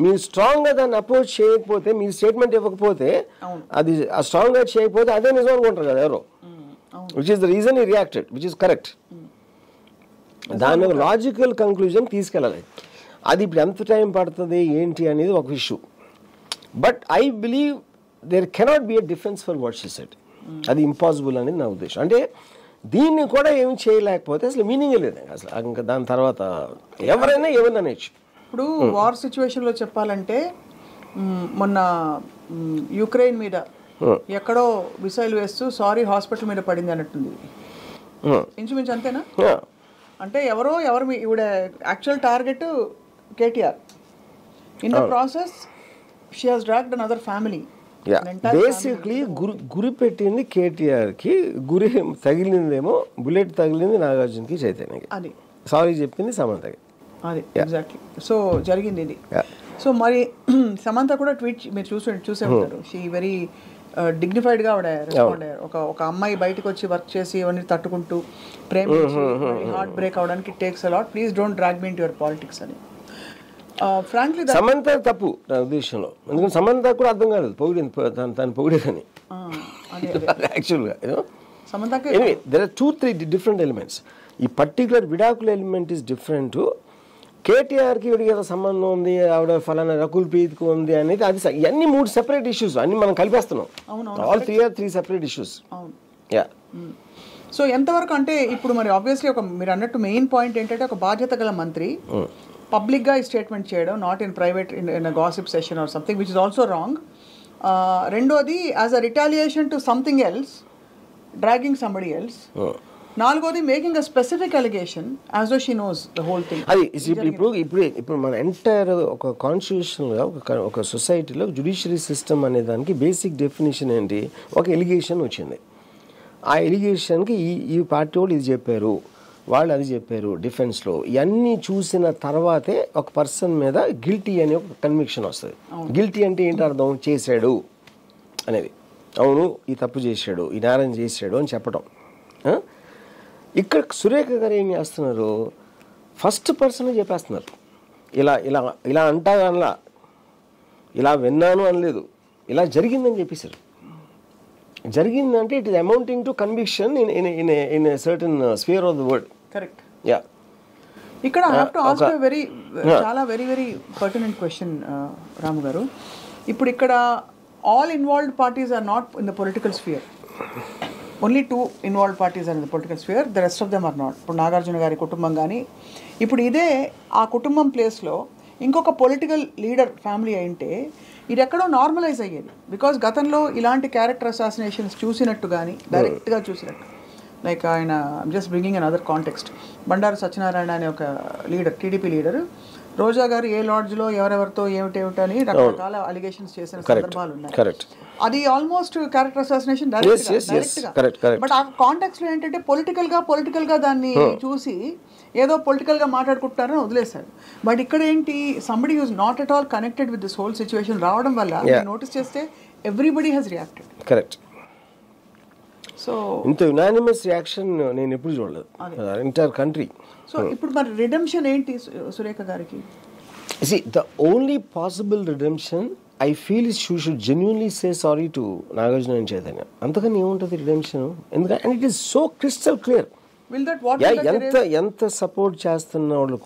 మీరు స్ట్రాంగ్గా దాన్ని అప్రోచ్ చేయకపోతే, మీరు స్టేట్మెంట్ ఇవ్వకపోతే, అది స్ట్రాంగ్గా చేయకపోతే అదే నిజం అనుకుంటారు కదా ఎవరో. విచ్ ఈస్ ద రీజన్ ఈ రియాక్టెడ్, విచ్ ఈస్ కరెక్ట్. దాన్ని ఒక లాజికల్ కంక్లూజన్ తీసుకెళ్ళాలి. అది ఇప్పుడు ఎంత టైం పడుతుంది ఏంటి అనేది ఒక issue. But I believe there cannot be a defence for what she said. అది ఇంపాసిబుల్ అనేది నా ఉద్దేశం. అంటే దీన్ని కూడా ఏమి చేయలేకపోతే అసలు మీనింగే లేదు అసలు. ఇంకా దాని తర్వాత ఎవరైనా ఏమన్నా అనేచ్చు. ఇప్పుడు వార్ సిచ్యువేషన్లో చెప్పాలంటే మొన్న యుక్రెయిన్ మీద ఎక్కడో మిసైల్ వేస్తూ సారీ హాస్పిటల్ మీద పడింది అన్నట్టుంది. ఇంచుమించు అంతేనా? అంటే ఎవరు ఇవిడ actual target KTR. In the process she has dragged another family. Basically గురి పెట్టింది కేటీఆర్కి, గురి తగిలిందేమో బుల్లెట్ తగిలింది నాగార్జునకి చైతన్యకి. అది సారీ చెప్పింది సమంతకి. అది ఎగ్జాక్ట్లీ. సో జరిగింది ఇది. సో మరి సమంత కూడా ట్వీట్ మీరు చూసే ఉంటారు. షీ వెరీ డిగ్నిఫైడ్గా ఆవిడ రెస్పాండ్ అయ్యారు. ఒక అమ్మాయి బయటకు వచ్చి వర్క్ చేసి ఇవన్నీ తట్టుకుంటూ ప్రేమించి హార్ట్ బ్రేక్ అవడానికి takes a lot, please don't drag me into your politics అని. సమంత తప్పు నా ఉద్దేశంలో. ఎందుకంటే సమంత కూడా అర్థం కాలేదు తను పొగిడేదని యాక్చువల్గా. There are 2-3 different elements. ఈ పర్టికులర్ విడాకుల ఎలిమెంట్ ఈస్ డిఫరెంట్. కేటీఆర్కి వీడికి ఏదో సంబంధం ఉంది, ఆవిడ ఫలానా రకుల్ ప్రీత్కి ఉంది అనేది అది ఇవన్నీ 3 సెపరేట్ ఇష్యూస్ అన్ని మనం కలిపేస్తున్నాం. All 3 separate issues. సో ఎంతవరకు అంటే ఇప్పుడు మరి ఆబ్వియస్లీ మీరు అన్నట్టు మెయిన్ పాయింట్ ఏంటంటే ఒక బాధ్యత గల మంత్రి పబ్లిక్గా ఈ స్టేట్మెంట్ చేయడం, not in private in gossip session or something which is also wrong. రెండోది as a retaliation to something else, dragging somebody else. నాలుగోది making a specific allegation as though she knows the whole thing. అది ఇప్పుడు మన ఎంటైర్ ఒక కాన్స్టిట్యూషనల్గా ఒక సొసైటీలో జ్యుడిషియరీ సిస్టమ్ అనే దానికి బేసిక్ డెఫినేషన్ ఏంటి? ఒక ఎలిగేషన్ వచ్చింది. ఆ ఎలిగేషన్కి ఈ పార్టీ వాళ్ళు ఇది చెప్పారు, వాళ్ళు అది చెప్పారు డిఫెన్స్లో. ఇవన్నీ చూసిన తర్వాతే ఒక పర్సన్ మీద గిల్టీ అనే ఒక కన్విక్షన్ వస్తుంది. గిల్టీ అంటే ఏంటి అర్థం? చేశాడు అనేది. అవును ఈ తప్పు చేశాడు, ఈ నేరం చేశాడు అని చెప్పడం. ఇక్కడ సురేఖ గారు ఏం చేస్తున్నారు? ఫస్ట్ పర్సన్ చెప్పేస్తున్నారు. ఇలా ఇలా ఇలా అంటా అనలా, ఇలా విన్నాను అనలేదు, ఇలా జరిగిందని చెప్పేశారు. జరిగిందంటే it is amounting to conviction in a certain sphere of the word. Correct. Yeah. ఇక్కడ ఐ హావ్ టు ఆస్క్ చాలా very very pertinent question Ramu garu. ఇప్పుడు ఇక్కడ all involved parties are not in the political sphere. Only 2 involved parties are in the political sphere, the rest of them are not. ఇప్పుడు నాగార్జున గారి కుటుంబం కానీ ఇప్పుడు ఇదే ఆ కుటుంబం ప్లేస్లో ఇంకొక పొలిటికల్ లీడర్ ఫ్యామిలీ అయింటే ఇది ఎక్కడో నార్మలైజ్ అయ్యేది. బికాజ్ గతంలో ఇలాంటి క్యారెక్టర్ అసాసినేషన్స్ చూసినట్టు కానీ డైరెక్ట్గా చూసినట్టు, లైక్ ఆయన just bringing an other context, Bandaru Satyanarayana అనే ఒక లీడర్, టీడీపీ లీడర్ రోజా గారు ఏ లాడ్జ్లో ఎవరెవరితో ఏమిటేమిటని రకరకాల అలిగేషన్స్ చేసిన సందర్భాలు ఉన్నాయి. కరెక్ట్. అది ఆల్మోస్ట్ క్యారెక్టర్ అసాసినేషన్ డైరెక్ట్ గా. బట్ ఆ కాంటాక్ట్స్ లో ఏంటంటే పొలిటికల్ గా దాన్ని చూసి ఏదో పొలిటికల్ గా మాట్లాడుకుంటారని వదిలేశారు. బట్ ఇక్కడ ఏంటి, somebody who's not at all connected with this whole situation రావడం వల్ల నోటీస్ చేస్తే everybody has reacted. Correct. So ఇంత యునానిమస్ రియాక్షన్ నేను ఎప్పుడు చూడలేదు ఎంటైర్ కంట్రీ. సో ఇప్పుడు మరి రిడెంప్షన్ ఏంటి సురేఖ గారికి? See, the only possible redemption I feel is she should genuinely say sorry to Nagarjuna and Chaitanya. అంతకని ఏముంటుంది రిడెంప్షన్? ఎందుకంటే and it is so crystal clear. Will that what ఎంత సపోర్ట్ చేస్తున్న వాళ్ళు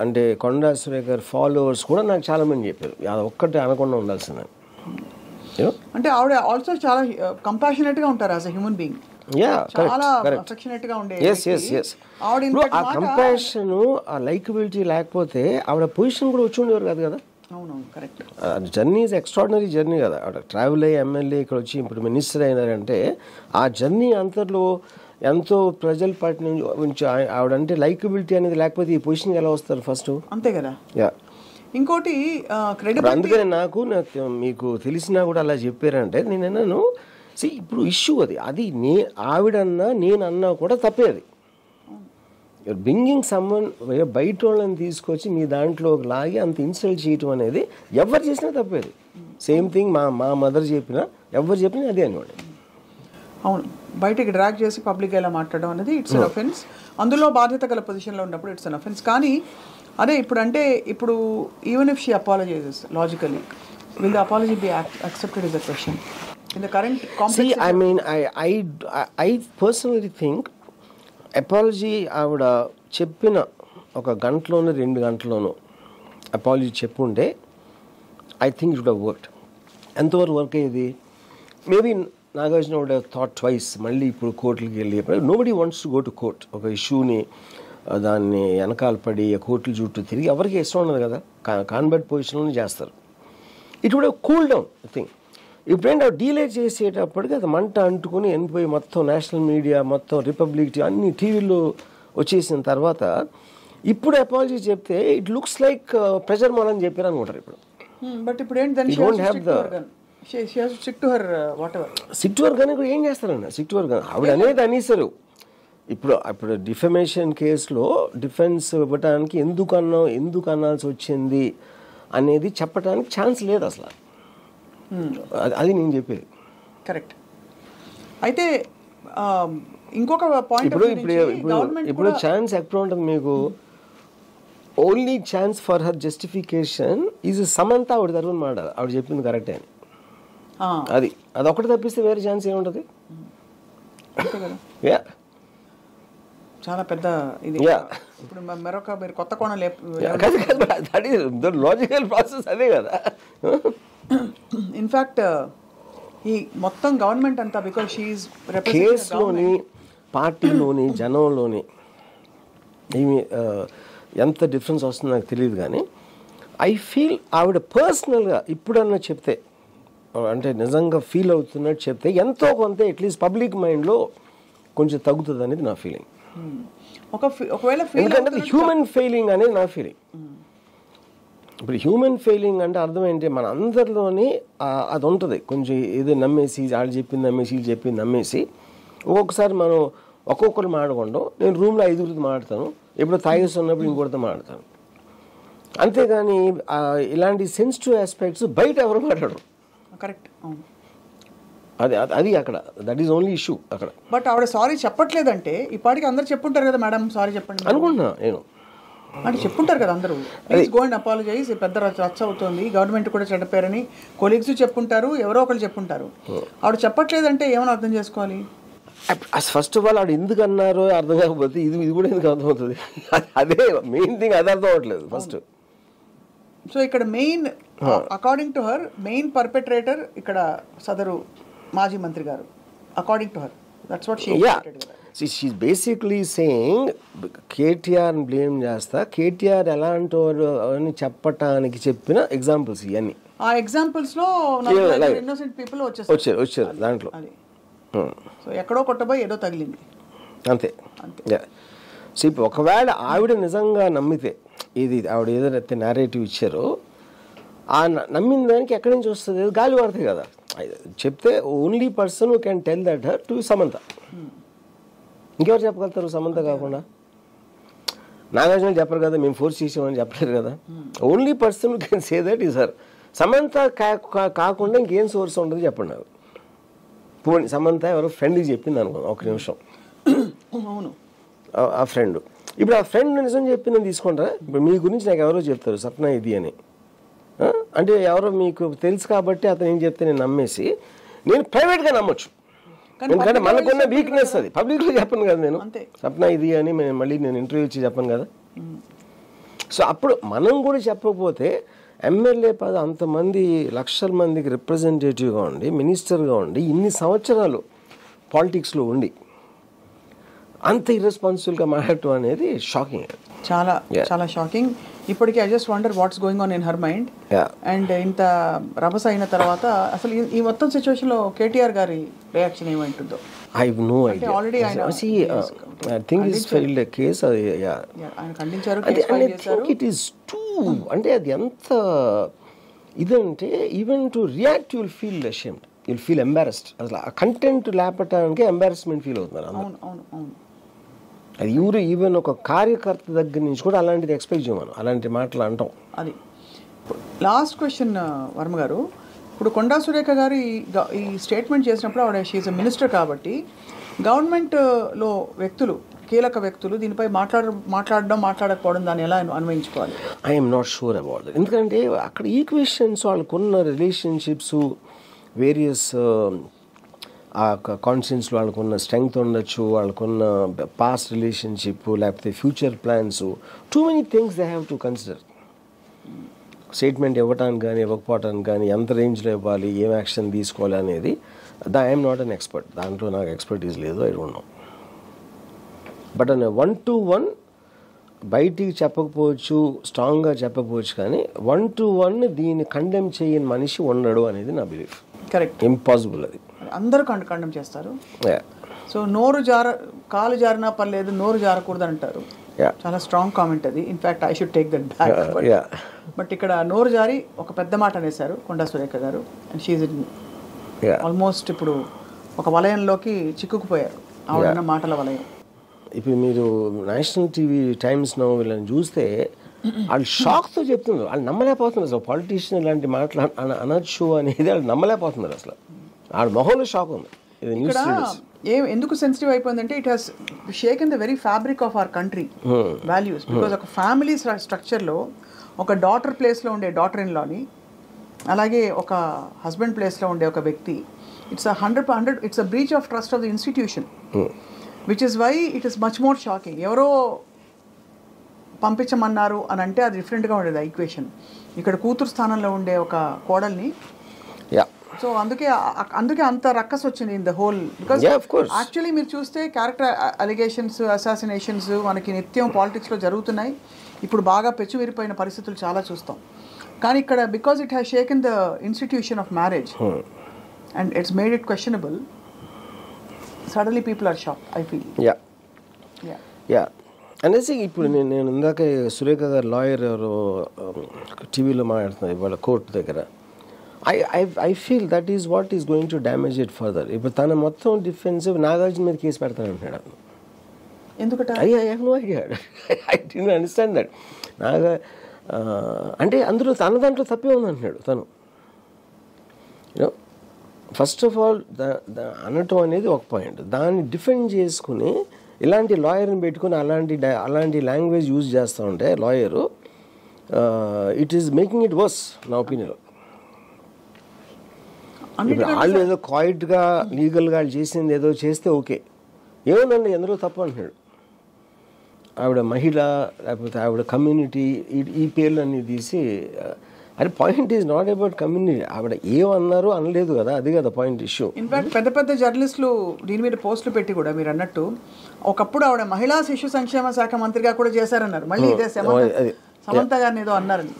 అంటే కొండా సురేఖ గారి ఫాలోవర్స్ కూడా నాకు చాలా మంది చెప్పారు అది ఒక్కటే అనకుండా ఉండాల్సిందని. అంటే ఆవిడ ఆల్సో చాలా కంపాషనేట్ గా ఉంటారు యాజ్ ఎ హ్యూమన్ బీయింగ్. చాలా అఫెక్షనేట్ గా ఉండే. ఆ కంపాషన్ ఆ లైకబిలిటీ లేకపోతే ఆవిడ పొజిషన్ కూడా వచ్చి ఉండేవారు కాదు కదా. అవునవును, correct. Journey is extraordinary journey కదా. ఆవిడ ట్రావెల్ అయ్యి ఎమ్మెల్యే ఇక్కడ వచ్చి ఇప్పుడు మినిస్టర్ అయినారంటే ఆ జర్నీ అంతలో ఎంతో ప్రజల పార్టీ నుంచి ఆవిడంటే లైకబిలిటీ అనేది లేకపోతే ఈ పొజిషన్కి ఎలా వస్తారు ఫస్ట్? అంతే కదా. యా. ఇంకోటి అందుకని నాకు మీకు తెలిసినా కూడా అలా చెప్పారంటే నేనన్నాను ఇప్పుడు ఇష్యూ అది ఆవిడన్నా నేనన్నా కూడా తప్పేది. యూర్ బ్రింగింగ్ సమ్మన్ బయట వాళ్ళని తీసుకొచ్చి మీ దాంట్లో లాగి అంత ఇన్సల్ట్ చేయటం అనేది ఎవరు చేసినా తప్పేది. సేమ్ థింగ్ మా మదర్ చెప్పినా ఎవరు చెప్పినా అదే అనేవాడు. అవును, బయటకి డ్రాగ్ చేసి పబ్లిక్ ఎలా మాట్లాడడం అనేది ఇట్స్ అన్ అఫెన్స్. అందులో బాధ్యత గల పొజిషన్లో ఉన్నప్పుడు ఇట్స్ అన్ అఫెన్స్. కానీ అదే ఇప్పుడు even if she apologises logically, will the apology be accepted is the question in the current complex? I mean, I personally think apology ఆవిడ చెప్పిన ఒక గంటలోనూ 2 గంటలోనూ అపాలజీ చెప్పుంటే I think it would have worked. ఎంతవరకు వర్క్ అయ్యేది? Maybe Nagarjuna would have thought twice. మళ్ళీ ఇప్పుడు కోర్టులకి వెళ్ళి nobody wants to go to court. ఒక ఇష్యూని దాన్ని వెనకాల పడి కోర్టుల చుట్టూ తిరిగి ఎవరికి ఇష్టం ఉండదు కదా. కాన్వర్ట్ పొజిషన్లోనే చేస్తారు. It would have cool down I think. ఇప్పుడేంటి డీలే చేసేటప్పటికి అది మంట అంటుకుని వెళ్ళిపోయి మొత్తం నేషనల్ మీడియా మొత్తం రిపబ్లిక్ అన్ని టీవీల్లో వచ్చేసిన తర్వాత ఇప్పుడు అపాలజీ చెప్తే ఇట్ లుక్స్ లైక్ ప్రెజర్ మోలని చెప్పారు అనుకుంటారు ఇప్పుడు. బట్ ఇప్పుడు ఏంటి సిక్ టు హర్ కానీ కూడా ఏం చేస్తారన్న సిక్ టు హర్ కానీ ఆవిడ అనేది అనేసారు. ఇప్పుడు డిఫమేషన్ కేసులో డిఫెన్స్ ఇవ్వడానికి ఎందుకు అనాల్సి వచ్చింది అనేది చెప్పడానికి ఛాన్స్ లేదు అసలు. అది నేను చెప్పేది. కరెక్ట్. అయితే ఇంకొక పాయింట్ ఇప్పుడు ఛాన్స్ ఎక్కడ ఉంటుంది మీకు? Only chance for her justification is Samantha ఆవిడ తరఫున మాట ఆవిడ చెప్పింది కరెక్టే అని. అది ఒకటి తప్పిస్తే వేరే ఛాన్స్ ఏముంటుంది? చాలా పెద్ద ఇది. ఇప్పుడు మరొక మీరు కొత్త కోణం లాజికల్ ప్రాసెస్ అదే కదా. ఇన్ఫ్యాక్ట్ ఈ మొత్తం గవర్నమెంట్ అంతా బికాజ్ షీఈస్ కేసులోని పార్టీలోని జనంలోని ఏమి ఎంత డిఫరెన్స్ వస్తుందో నాకు తెలియదు. కానీ ఐ ఫీల్ ఆవిడ పర్సనల్గా ఇప్పుడన్నా చెప్తే అంటే నిజంగా ఫీల్ అవుతున్నట్టు చెప్తే ఎంతో కొంత అట్లీస్ట్ పబ్లిక్ మైండ్లో కొంచెం తగ్గుతుంది అనేది నా ఫీలింగ్. ఒకవేళ ఎందుకంటే హ్యూమన్ ఫెయిలింగ్ అనేది నా ఫీలింగ్. ఇప్పుడు హ్యూమన్ ఫెయిలింగ్ అంటే అర్థం ఏంటి? మన అందరిలోని అది ఉంటుంది. కొంచెం ఏదో నమ్మేసి వాళ్ళు చెప్పింది నమ్మేసి వీళ్ళు చెప్పింది నమ్మేసి ఒక్కొక్కసారి మనం ఒక్కొక్కరు మాట్లాడకుండా నేను రూమ్లో 5 మాట్లాడతాను, ఎప్పుడు తాగేస్తున్నప్పుడు ఇంకొకరితో మాట్లాడతాను. అంతేగాని ఇలాంటి సెన్సిటివ్ ఆస్పెక్ట్స్ బయట ఎవరు మాట్లాడరు. కరెక్ట్. అది అక్కడ దట్ ఈస్ ఓన్లీ ఇష్యూ అక్కడ. బట్ ఆవిడ సారీ చెప్పట్లేదంటే ఈ పాటికి అందరు చెప్పుంటారు కదా, మేడం సారీ చెప్పండి అనుకుంటున్నా నేను. అంటే చెప్పుంటారు కదా అందరూ, ప్లీజ్ గో అండ్ అపాలజైజ్, పెద్ద రచ్చ అవుతుంది, గవర్నమెంట్ కూడా చెడ్డపేరని కొలీగ్స్ చెప్పుంటారు, ఎవరో ఒకరు చెప్పుంటారు. ఆవిడ చెప్పట్లేదంటే ఏమైనా అర్థం చేసుకోవాలి? ఫస్ట్ ఆఫ్ ఆల్ ఆవిడ ఎందుకు అన్నారో అర్థం కాకపోతే ఇది కూడా ఎందుకు అర్థమవుతుంది? అదే మెయిన్ థింగ్, అది అర్థం అవ్వట్లేదు ఫస్ట్. సో ఇక్కడ main according to her main perpetrator ఇక్కడ సదరు మాజీ మంత్రి గారు, according to her that's what she she's basically saying కేటీఆర్ని బ్లేమ్ చేస్తా, కేటీఆర్ ఎలాంటి వారు అని చెప్పటానికి చెప్పిన ఎగ్జాంపుల్స్ ఇవన్నీ. ఆ ఎగ్జాంపుల్స్ లో ఇన్నోసెంట్ పీపుల్ వచ్చారు దాంట్లో. సో ఎక్కడో కొట్టబోయి ఏదో తగిలింది అంతే. సో ఇప్పుడు ఒకవేళ ఆవిడ నిజంగా నమ్మితే ఇది ఆవిడ ఏదైతే నేరేటివ్ ఇచ్చారో ఆ నమ్మిన దానికి ఎక్కడి నుంచి వస్తుంది, గాలి పడుతుంది కదా. చెప్తే only person who can tell that her to Samantha. ఇంకెవరు చెప్పగలుగుతారు సమంత కాకుండా? నాగార్జున చెప్పరు కదా, మేము ఫోర్స్ చేసామని చెప్పలేరు కదా. Only person who can say that is her. Samantha కాకుండా ఇంకేం సోర్స్ ఉండదు చెప్పండి నాకు. పోనీ సమంత ఎవరో ఫ్రెండ్కి చెప్పింది అనుకో, ఒక నిమిషం, అవును, ఆ ఫ్రెండ్, ఇప్పుడు ఆ ఫ్రెండ్ నిజం చెప్పిందని తీసుకుంటారా? ఇప్పుడు మీ గురించి నాకు ఎవరో చెప్తారు సప్న ఇది అని, అంటే ఎవరో మీకు తెలుసు కాబట్టి అతను ఏం చెప్తే నేను నమ్మేసి నేను ప్రైవేట్గా నమ్మొచ్చు. ఎందుకంటే మనకున్న వీక్నెస్ అది. పబ్లిక్లో చెప్పను కదా నేను సప్న ఇది అని, మళ్ళీ నేను ఇంటర్వ్యూ ఇచ్చి చెప్పను కదా. సో అప్పుడు మనం కూడా చెప్పకపోతే ఎమ్మెల్యే పద అంతమంది లక్షల మందికి రిప్రజెంటేటివ్గా ఉండి మినిస్టర్గా ఉండి ఇన్ని సంవత్సరాలు పాలిటిక్స్లో ఉండి అంత ఇర్రెస్పాన్సిబుల్గా మాట్లాడటం అనేది షాకింగ్, చాలా చాలా షాకింగ్. ఇప్పటికీ I just wonder what's going on in her mind. And ఇంత రభస అయిన తర్వాత అసలు ఈ మొత్తం సిచ్యువేషన్ లో కేటీఆర్ గారి reaction ఏమైంటుందో I have no idea. Already See, I think it's filed a case. ఆయన ఖండించారు, I think it is too. అంటే అది ఎంత ఇదంటే even to react you'll feel ashamed, you'll feel embarrassed. అసలు ఆ కంటెంట్ లేపటానికి ఎంబారస్మెంట్ ఫీల్ అవుతున్నారు. అవును. అది ఎవరు ఈవెన్ ఒక కార్యకర్త దగ్గర నుంచి కూడా అలాంటిది ఎక్స్పెక్ట్ చేయమను, అలాంటి మాటలు అంటాం. అది లాస్ట్ క్వశ్చన్ వర్మ గారు. ఇప్పుడు కొండా సురేఖ గారు ఈ స్టేట్మెంట్ చేసినప్పుడు ఆవిడ షీఈ్ ఎ మినిస్టర్ కాబట్టి గవర్నమెంట్లో వ్యక్తులు, కీలక వ్యక్తులు దీనిపై మాట్లాడకపోవడం దాన్ని ఎలా అన్వయించుకోవాలి? I'm not sure about that. ఎందుకంటే అక్కడ ఈక్వేషన్స్, వాళ్ళకున్న రిలేషన్షిప్స్, వేరియస్ ఆ కాన్షియన్స్లో వాళ్ళకున్న స్ట్రెంగ్త్ ఉండొచ్చు, వాళ్ళకున్న పాస్ట్ రిలేషన్షిప్, లేకపోతే future plans, too many things they have to consider. Statement ఇవ్వటానికి కానీ ఇవ్వకపోవటానికి కానీ ఎంత రేంజ్లో ఇవ్వాలి, ఏం యాక్షన్ తీసుకోవాలి అనేది ఐఎమ్ నాట్ అన్ ఎక్స్పర్ట్. దాంట్లో నాకు ఎక్స్పర్టీస్ లేదు, I don't know. But an 1-to-1 బయటికి చెప్పకపోవచ్చు, స్ట్రాంగ్గా చెప్పకపోవచ్చు, కానీ 1-to-1 దీన్ని కండెమ్ చేయని మనిషి ఉండడు అనేది నా బిలీఫ్. Correct, impossible. అది అందరూ కండెమ్ చేస్తారు. సో కాలు జారినా పర్లేదు, నోరు జారకూడదు అంటారు. చాలా స్ట్రాంగ్ కామెంట్ అది. In fact I should take that back. But ఇక్కడ నోరు జారి ఒక పెద్ద మాట అనేసారు కొండా సురేఖ గారు. అండ్ షీఈ్ ఆల్మోస్ట్ ఇప్పుడు ఒక వలయంలోకి చిక్కుకుపోయారు, ఆవిడ మాటల వలయం. ఇప్పుడు మీరు నేషనల్ టీవీ టైమ్స్ నౌ వీళ్ళని చూస్తే వాళ్ళు షాక్తో చెప్తున్నారు, వాళ్ళు నమ్మలేకపోతున్నారు. అసలు పాలిటీషియన్ ఇలాంటి మాటలు అనొచ్చు అనేది వాళ్ళు నమ్మలేకపోతున్నారు. అసలు వాళ్ళ మొహంలో షాక్ ఉంది. ఇక్కడ ఎందుకు సెన్సిటివ్ అయిపోయిందంటే it has షేకెన్ the very fabric of our country values. Because ఒక ఫ్యామిలీ స్ట్రక్చర్లో ఒక డాటర్ ప్లేస్లో ఉండే డాటర్ ఇన్ లాని, అలాగే ఒక హస్బెండ్ ప్లేస్లో ఉండే ఒక వ్యక్తి, it's 100% it's a breach of trust of the institution, which is why it is much more shocking. ఎవరో పంపించమన్నారు అని అంటే అది డిఫరెంట్గా ఉండేది ఈక్వేషన్. ఇక్కడ కూతురు స్థానంలో ఉండే ఒక కోడల్ని, సో అందుకే అంత రక్కస్ వచ్చింది in the whole. Because actually మీరు చూస్తే క్యారెక్టర్ అలిగేషన్స్, అసాసినేషన్స్ మనకి నిత్యం పాలిటిక్స్లో జరుగుతున్నాయి. ఇప్పుడు బాగా పెచ్చువిరిపోయిన పరిస్థితులు చాలా చూస్తాం. కానీ ఇక్కడ because it has shaken the institution of marriage and it's made it questionable, suddenly people are shock, I feel. అనేసి ఇప్పుడు నేను ఇందాక సురేఖ గారు లాయర్ ఎవరు టీవీలో మాట్లాడుతున్నారు ఇవాళ కోర్టు దగ్గర. I feel that is what is going to damage it further. ఇప్పుడు తన మొత్తం డిఫెన్సివ్ నాగార్జున మీద కేసు పెడతానంటున్నాడు. ఎందుకంటే I have no idea. I didn't understand that. అంటే అందులో తన దాంట్లో తప్పే ఉందంటున్నాడు తను. యూనో ఫస్ట్ ఆఫ్ ఆల్ అనటం అనేది ఒక పాయింట్. దాన్ని డిఫెండ్ చేసుకుని ఇలాంటి లాయర్ని పెట్టుకుని అలాంటి లాంగ్వేజ్ యూజ్ చేస్తూ ఉంటే lawyer, it is making it worse నా ఒపీనియన్లో. ఇప్పుడు వాళ్ళు ఏదో క్వైట్గా లీగల్గా వాళ్ళు చేసింది ఏదో చేస్తే ఓకే, ఏముందండి ఎందులో తప్పు అంటున్నాడు. ఆవిడ మహిళ లేకపోతే ఆవిడ కమ్యూనిటీ ఈ పేర్లు అన్నీ తీసి, అది point is not about community. ఆవిడ ఏమన్నారు అనలేదు కదా, అది కదా పాయింట్ ఇష్యూ. ఇన్ఫాక్ట్ పెద్ద జర్నలిస్టులు దీని మీద పోస్టులు పెట్టి కూడా మీరు అన్నట్టు ఒకప్పుడు ఆవిడ మహిళా శిశు సంక్షేమ శాఖ మంత్రిగా కూడా చేశారన్నారు. మళ్ళీ ఇదే సమంత గారిని ఏదో అన్నారని.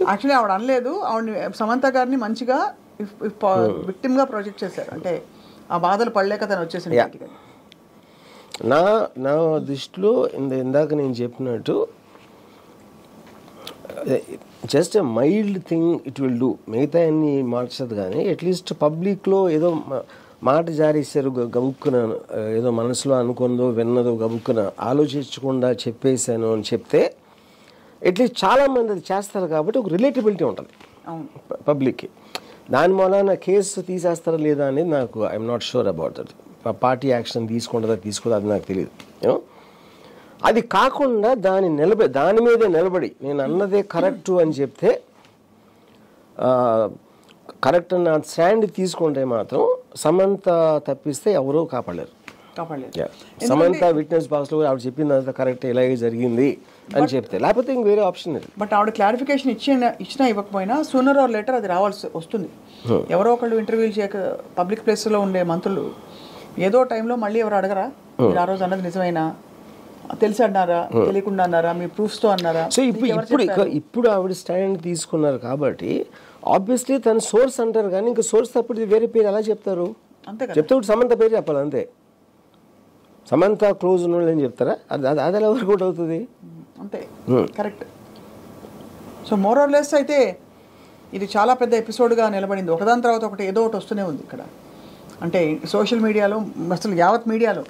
యాక్చువల్లీ ఆవిడ అనలేదు, ఆవిడని సమంత గారిని మంచిగా విక్టిమ్గా ప్రొజెక్ట్ చేశారు. అంటే ఆ బాధలు పడలేక తను వచ్చేసింది. నా దృష్టిలో ఇందాక నేను చెప్పినట్టు just a mild thing it will do, మిగతా అన్ని మార్చదు. కానీ అట్లీస్ట్ పబ్లిక్లో ఏదో మాట జారేశారు గబుక్కున, ఏదో మనసులో అనుకుందో విన్నదో గబుక్కున ఆలోచించకుండా చెప్పేశాను అని చెప్తే అట్లీస్ట్ చాలామంది అది చేస్తారు కాబట్టి ఒక రిలేటబిలిటీ ఉంటుంది పబ్లిక్కి. దాని మూలన కేసు తీసేస్తారా లేదా అనేది నాకు I'm not sure about that. Party action తీసుకుంటుందా తీసుకోదా అది నాకు తెలియదు. అది కాకుండా దాని మీదే నిలబడి నేను అన్నదే కరెక్టు అని చెప్తే, కరెక్ట్ అన్న స్టాండ్ తీసుకుంటే మాత్రం సమంత తప్పిస్తే ఎవరూ కాపాడలేరు. సమంత విట్నెస్ బాక్స్లో ఆవిడ చెప్పింది కరెక్ట్, ఇలాగే జరిగింది అని చెప్తే, లేకపోతే ఇంక వేరే ఆప్షన్ లేదు. బట్ ఆవిడ క్లారిఫికేషన్ ఇచ్చినా ఇవ్వకపోయినా సూనర్ ఆర్ లేటర్ అది రావాల్సి వస్తుంది. ఎవరో ఒకళ్ళు ఇంటర్వ్యూలు చేయక పబ్లిక్ ప్లేస్లో ఉండే మంత్రులు ఏదో టైంలో మళ్ళీ ఎవరు అడగరా మీరు ఆ రోజు అన్నది నిజమైనా, తెలిసి అన్నారా, తెలియకుండా అన్నారా, మీ ప్రూఫ్స్తో అన్నారా? సో ఇప్పుడు ఆవిడ స్టాండ్ తీసుకున్నారు కాబట్టి ఆబ్వియస్లీ తన సోర్స్ అంటారు. కానీ ఇంకా సోర్స్ తప్పుడు వేరే పేరు ఎలా చెప్తారు? అంతే చెప్తే సమంత పేరు చెప్పాలి అంతే. సమంత క్లోజ్ ఉన్న వాళ్ళు ఏం చెప్తారా? అది ఎలా వర్కౌట్ అవుతుంది? అంతే, correct. So more or less అయితే ఇది చాలా పెద్ద ఎపిసోడ్గా నిలబడింది. ఒకదాని తర్వాత ఒకటి ఏదో ఒకటి వస్తూనే ఉంది ఇక్కడ. అంటే సోషల్ మీడియాలో, అసలు యావత్ మీడియాలో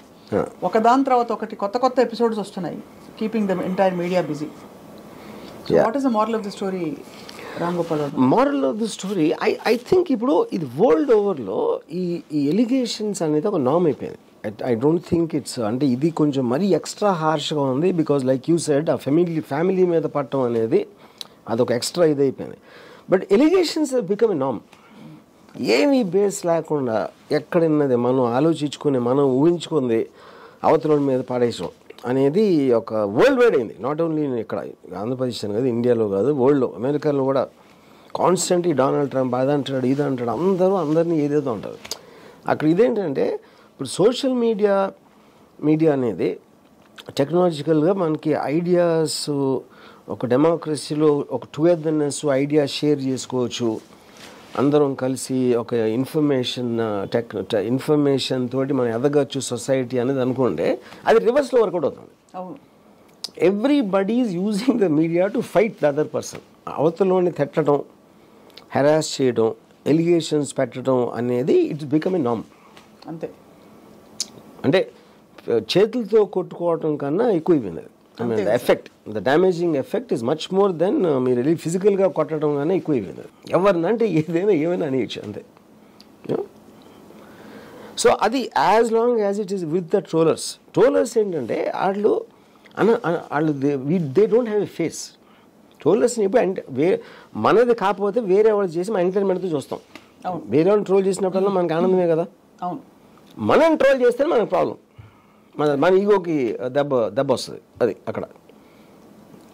ఒకదాని తర్వాత ఒకటి కొత్త ఎపిసోడ్స్ వస్తున్నాయి, keeping the entire media busy. What is the moral of the story Ram Gopal? Moral of the story I think ఇప్పుడు ఇది వరల్డ్ ఓవర్లో ఈ ఎలిగేషన్స్ అనేది ఒక నార్మ్ అయిపోయింది. ఐ డోంట్ థింక్ ఇట్స్, అంటే ఇది కొంచెం మరీ ఎక్స్ట్రా హార్ష్గా ఉంది. బికాజ్ లైక్ యూ సెడ్ ఆ ఫ్యామిలీ మీద పట్టడం అనేది అదొక ఎక్స్ట్రా ఇది అయిపోయింది. But allegations become a norm. ఏమీ బేస్ లేకుండా ఎక్కడున్నది మనం ఆలోచించుకుని మనం ఊహించుకుంది అవతల మీద పాడేయడం అనేది ఒక వరల్డ్ వైడ్ అయింది. నాట్ ఓన్లీ ఇక్కడ ఆంధ్రప్రదేశ్ అని కాదు, ఇండియాలో కాదు, వరల్డ్లో, అమెరికాలో కూడా కాన్స్టెంట్లీ డొనాల్డ్ ట్రంప్ అది అంటాడు ఇది అంటాడు, అందరినీ ఏదేదో అంటారు. అక్కడ ఇదేంటంటే ఇప్పుడు సోషల్ మీడియా అనేది టెక్నాలజికల్గా మనకి ఐడియాస్, ఒక డెమోక్రసీలో ఒక టుగెదర్నెస్, ఐడియాస్ షేర్ చేసుకోవచ్చు, అందరం కలిసి ఒక ఇన్ఫర్మేషన్ తోటి మనం ఎదగచ్చు సొసైటీ అనేది అనుకుంటే అది రివర్స్లో వర్కౌట్ అవుతుంది. Everybody is using the media to fight the other person. అవతలని తిట్టడం, హెరాస్ చేయడం, ఎలిగేషన్స్ పెట్టడం అనేది ఇట్స్ బికమ్ ఏ నార్మ్. అంతే, అంటే చేతులతో కొట్టుకోవటం కన్నా ఎక్కువైపోయింది. Effect, the damaging effect is much more than మీరు వెళ్ళి ఫిజికల్గా కొట్టడం కానీ ఎక్కువైపోయింది. ఎవరినంటే ఏమైనా అనేయచ్చు అంతే. సో అది as long as it is with the trollers ఏంటంటే వాళ్ళు they don't have a face. ట్రోలర్స్ని ఇప్పుడు అంటే మనది కాకపోతే వేరే వాళ్ళు చేసి మన ఎంటర్టైన్మెంట్తో చూస్తాం. వేరే వాళ్ళు ట్రోల్ చేసినప్పుడల్లా మనకు ఆనందమే కదా. మనం ట్రోల్ చేస్తే మనకు ప్రాబ్లం, మన ఈగోకి దెబ్బ వస్తుంది. అది అక్కడ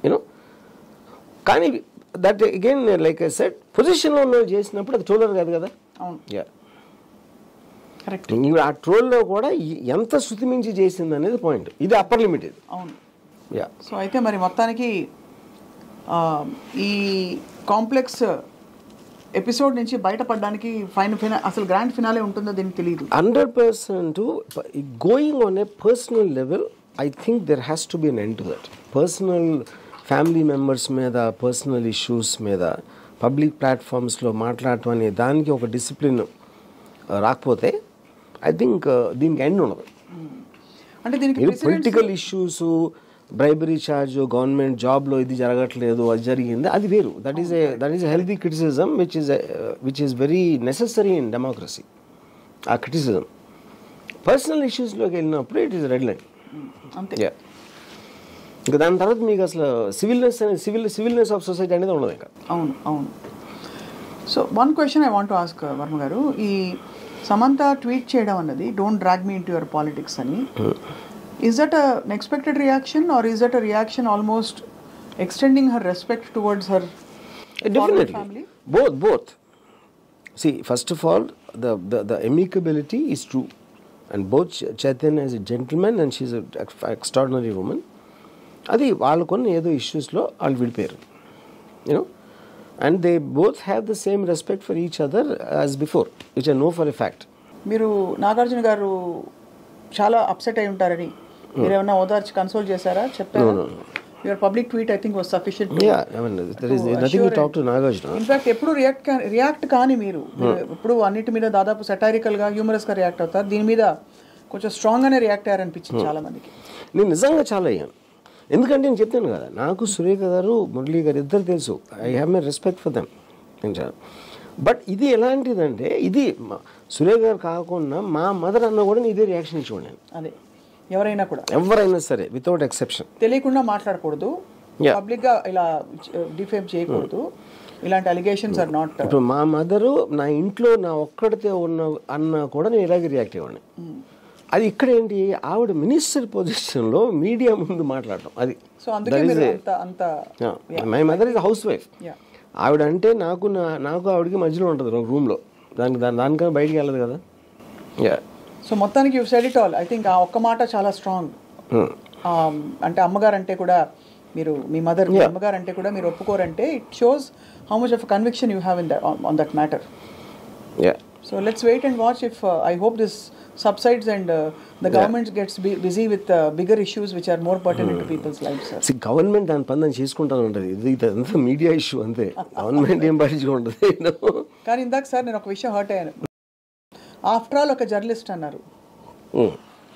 యూనో. కానీ that again like I said పొజిషన్లో ఉన్న చేసినప్పుడు అది ట్రోలర్ కాదు కదా. ఇప్పుడు ఆ ట్రోల్లో కూడా ఎంత శృతిమించి చేసింది అనేది పాయింట్. ఇది అప్పర్ లిమిట్ ఇది. అవును. సో అయితే మరి మొత్తానికి ఈ కాంప్లెక్స్ ఎపిసోడ్ నుంచి బయటపడడానికి అసలు గ్రాండ్ ఫినాలే ఉంటుందో దీనికి తెలియదు. 100% going on a personal level I think there has to be an end to that. Personal family members మీద, పర్సనల్ ఇష్యూస్ మీద పబ్లిక్ ప్లాట్ఫామ్స్లో మాట్లాడటం అనే దానికి ఒక డిసిప్లిన్ రాకపోతే ఐ థింక్ దీనికి ఎండ్ ఉండదు. అంటే దీనికి political issues, bribery charge, government జాబ్లో ఇది జరగట్లేదు, అది జరిగింది, అది వేరు. That is a healthy criticism which is very necessary in democracy. ఆ క్రిటిసిజం పర్సనల్ ఇష్యూస్లోకి వెళ్ళినప్పుడు ఇట్ ఈస్ రెడ్ లైన్. ఇంకా దాని తర్వాత మీకు అసలు సివిల్నెస్ ఆఫ్ సొసైటీ అనేది ఉండదు ఇంకా. అవును. So one question I want to ask Varma గారు, ఈ సమంత ట్వీట్ చేయడం అన్నది don't drag me into your politics అని, is that an expected reaction or is that a reaction almost extending her respect towards her family? Both. See, first of all, the amicability is true, and both Chaitanya is a gentleman and she's an extraordinary woman. Adi వాళ్ళకున్న ఏదో ఇష్యూస్లో వాళ్ళు విడిపోయారు, you know, and they both have the same respect for each other as before, which I know for a fact. మీరు నాగార్జున గారు చాలా అప్సెట్ అయి ఉంటారని మీరేమన్నా ఓదార్చి కన్సోల్ చేశారా, చెప్పారా? Your public tweet I think was sufficient. there is nothing to talk to Nagarjuna. In fact ఎప్పుడు రియాక్ట్ కానీ మీరు ఇప్పుడు అన్నిటి మీద దాదాపు సెటైరికల్గా హ్యూమరస్గా రియాక్ట్ అవుతారు, దీని మీద కొంచెం స్ట్రాంగ్గానే రియాక్ట్ అయ్యారనిపించింది చాలా మందికి. నేను నిజంగా చాలా అయ్యాను, ఎందుకంటే నేను చెప్తాను కదా, నాకు సురేఖ గారు మురళీ గారు ఇద్దరు తెలుసు, I have my respect for them. But ఇది ఎలాంటిదంటే, ఇది సురేఖ గారు కాకుండా మా మదర్ అన్న కూడా ఇదే రియాక్షన్ ఇచ్చేవాడు నేను. అదే ఎవరైనా కూడా, ఎవరైనా సరే వితౌట్ ఎక్సెప్షన్, తెలియకుండా మాట్లాడకూడదు, పబ్లిక్గా ఇలా డిఫేమ్ చేయకూడదు, ఇలాంటి అలిగేషన్స్ ఆర్ నాట్. ఇప్పుడు మా మదరు నా ఇంట్లో నా ఒక్కడితే ఉన్న అన్న కూడా నేను ఇలాగే రియాక్ట్ అయ్యేవాడిని. అది ఇక్కడ ఏంటి, ఆవిడ మినిస్టర్ పొజిషన్లో మీడియా ముందు మాట్లాడటం, అది. సో అందుకే మీరు అంత my mother is house wife. ఆవిడ అంటే నాకు ఆవిడకి మధ్యలో ఉంటుంది రూమ్లో, దానికన్నా బయటికి వెళ్ళదు కదా. సో మొత్తానికి you said it all. I think ఆ ఒక్క మాట చాలా స్ట్రాంగ్. అంటే అమ్మగారు అంటే కూడా మీరు, మీ మదర్ అమ్మగారు అంటే కూడా మీరు ఒప్పుకోరంటే it shows how much of conviction you have in on that matter. So let's wait and watch if I hope this subsides and the government gets busy with bigger issues which are more pertinent to people's lives. See, government దాని పని దాన్ని చేసుకుంటాను ఉంటుంది, ఇది అంతా మీడియా ఇష్యూ అంతే, గవర్నమెంట్ ఏం పట్టించుకుంటుంది. కానీ ఇందాక సార్ నేను ఒక విషయం హర్ట్ అయ్యాను. ఆఫ్టర్ ఆల్ ఒక జర్నలిస్ట్ అన్నారు,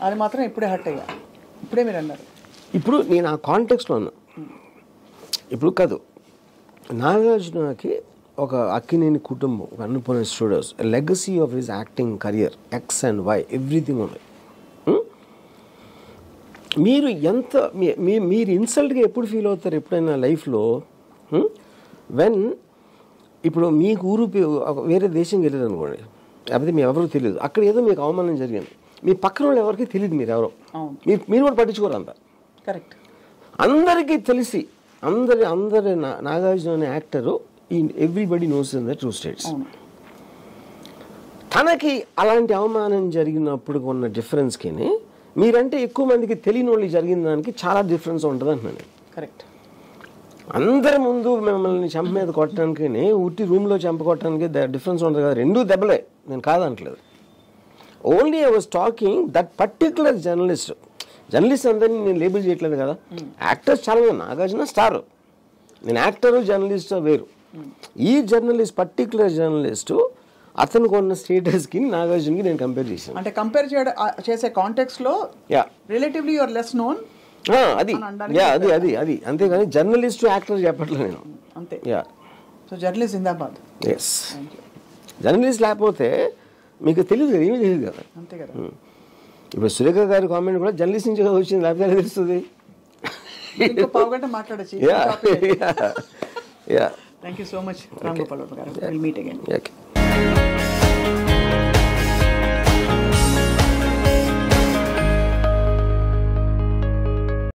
అది మాత్రం ఇప్పుడే హర్ట్ అయ్యా. ఇప్పుడే మీరు అన్నారు. ఇప్పుడు నేను ఆ కాంటెక్స్లో ఉన్నా. ఇప్పుడు కాదు, నాగార్జునకి ఒక అక్కినేని కుటుంబం, Annapurna studios, legacy of his acting career, X and Y, everything ఉన్నాయి. మీరు ఎంత మీరు ఇన్సల్ట్గా ఎప్పుడు ఫీల్ అవుతారు ఎప్పుడైనా లైఫ్లో, వెన్ ఇప్పుడు మీకు ఊరు వేరే దేశంకి వెళ్ళారు అనుకోండి, లేకపోతే మీ ఎవరికి తెలియదు, అక్కడ ఏదో మీకు అవమానం జరిగింది, మీ పక్కన వాళ్ళు ఎవరికి తెలియదు మీరు ఎవరో, మీరు కూడా పట్టించుకోరు అంత. కరెక్ట్. అందరికీ తెలిసి అందరి నాగార్జున అనే actor everybody knows in the true states. తనకి అలాంటి అవమానం జరిగినప్పుడు ఉన్న డిఫరెన్స్కి మీరంటే ఎక్కువ మందికి తెలియని వాళ్ళు జరిగిన దానికి చాలా డిఫరెన్స్ ఉంటుంది అంటున్నాను. కరెక్ట్. అందరి ముందు మిమ్మల్ని చెంప మీద కొట్టడానికి, ఉట్టి రూమ్లో చెంప కొట్టడానికి డిఫరెన్స్ ఉంటుంది కదా, రెండూ దెబ్బలే, నేను కాదనట్లేదు. Only I was talking that particular journalist అందరినీ నేను లేబుల్ చేయట్లేదు కదా. యాక్టర్స్ చాలా, నాగార్జున స్టార్, నేను యాక్టరు జర్నలిస్ట్ వేరు. ఈ జర్నలిస్ట్, పర్టికులర్ జర్నలిస్టు, అతనికి ఉన్న స్టేటస్కి నాగార్జునకి నేను కంపేర్ చేశాను. అంటే కంపేర్ చేసే కాంటెక్స్లో రిలేటివ్లీ యువర్ లెస్ నోన్, అది అంతేగాని జర్నలిస్ట్ యాక్టర్ చెప్పట్లేదు నేను. అంతే. సో జర్నలిస్ట్ జిందాబాద్. ఎస్, జర్నలిస్ట్ లేకపోతే మీకు తెలియదు కదా, ఏమీ తెలియదు కదా. అంతే కదా. ఇప్పుడు సురేఖ గారి కామెంట్ కూడా జర్నలిస్ట్ నుంచి వచ్చింది, లేకపోతే తెలుస్తుంది. పావుగంట మాట్లాడచ్చు. Thank you so much, Ram Gopal Varma. We'll meet again. Okay.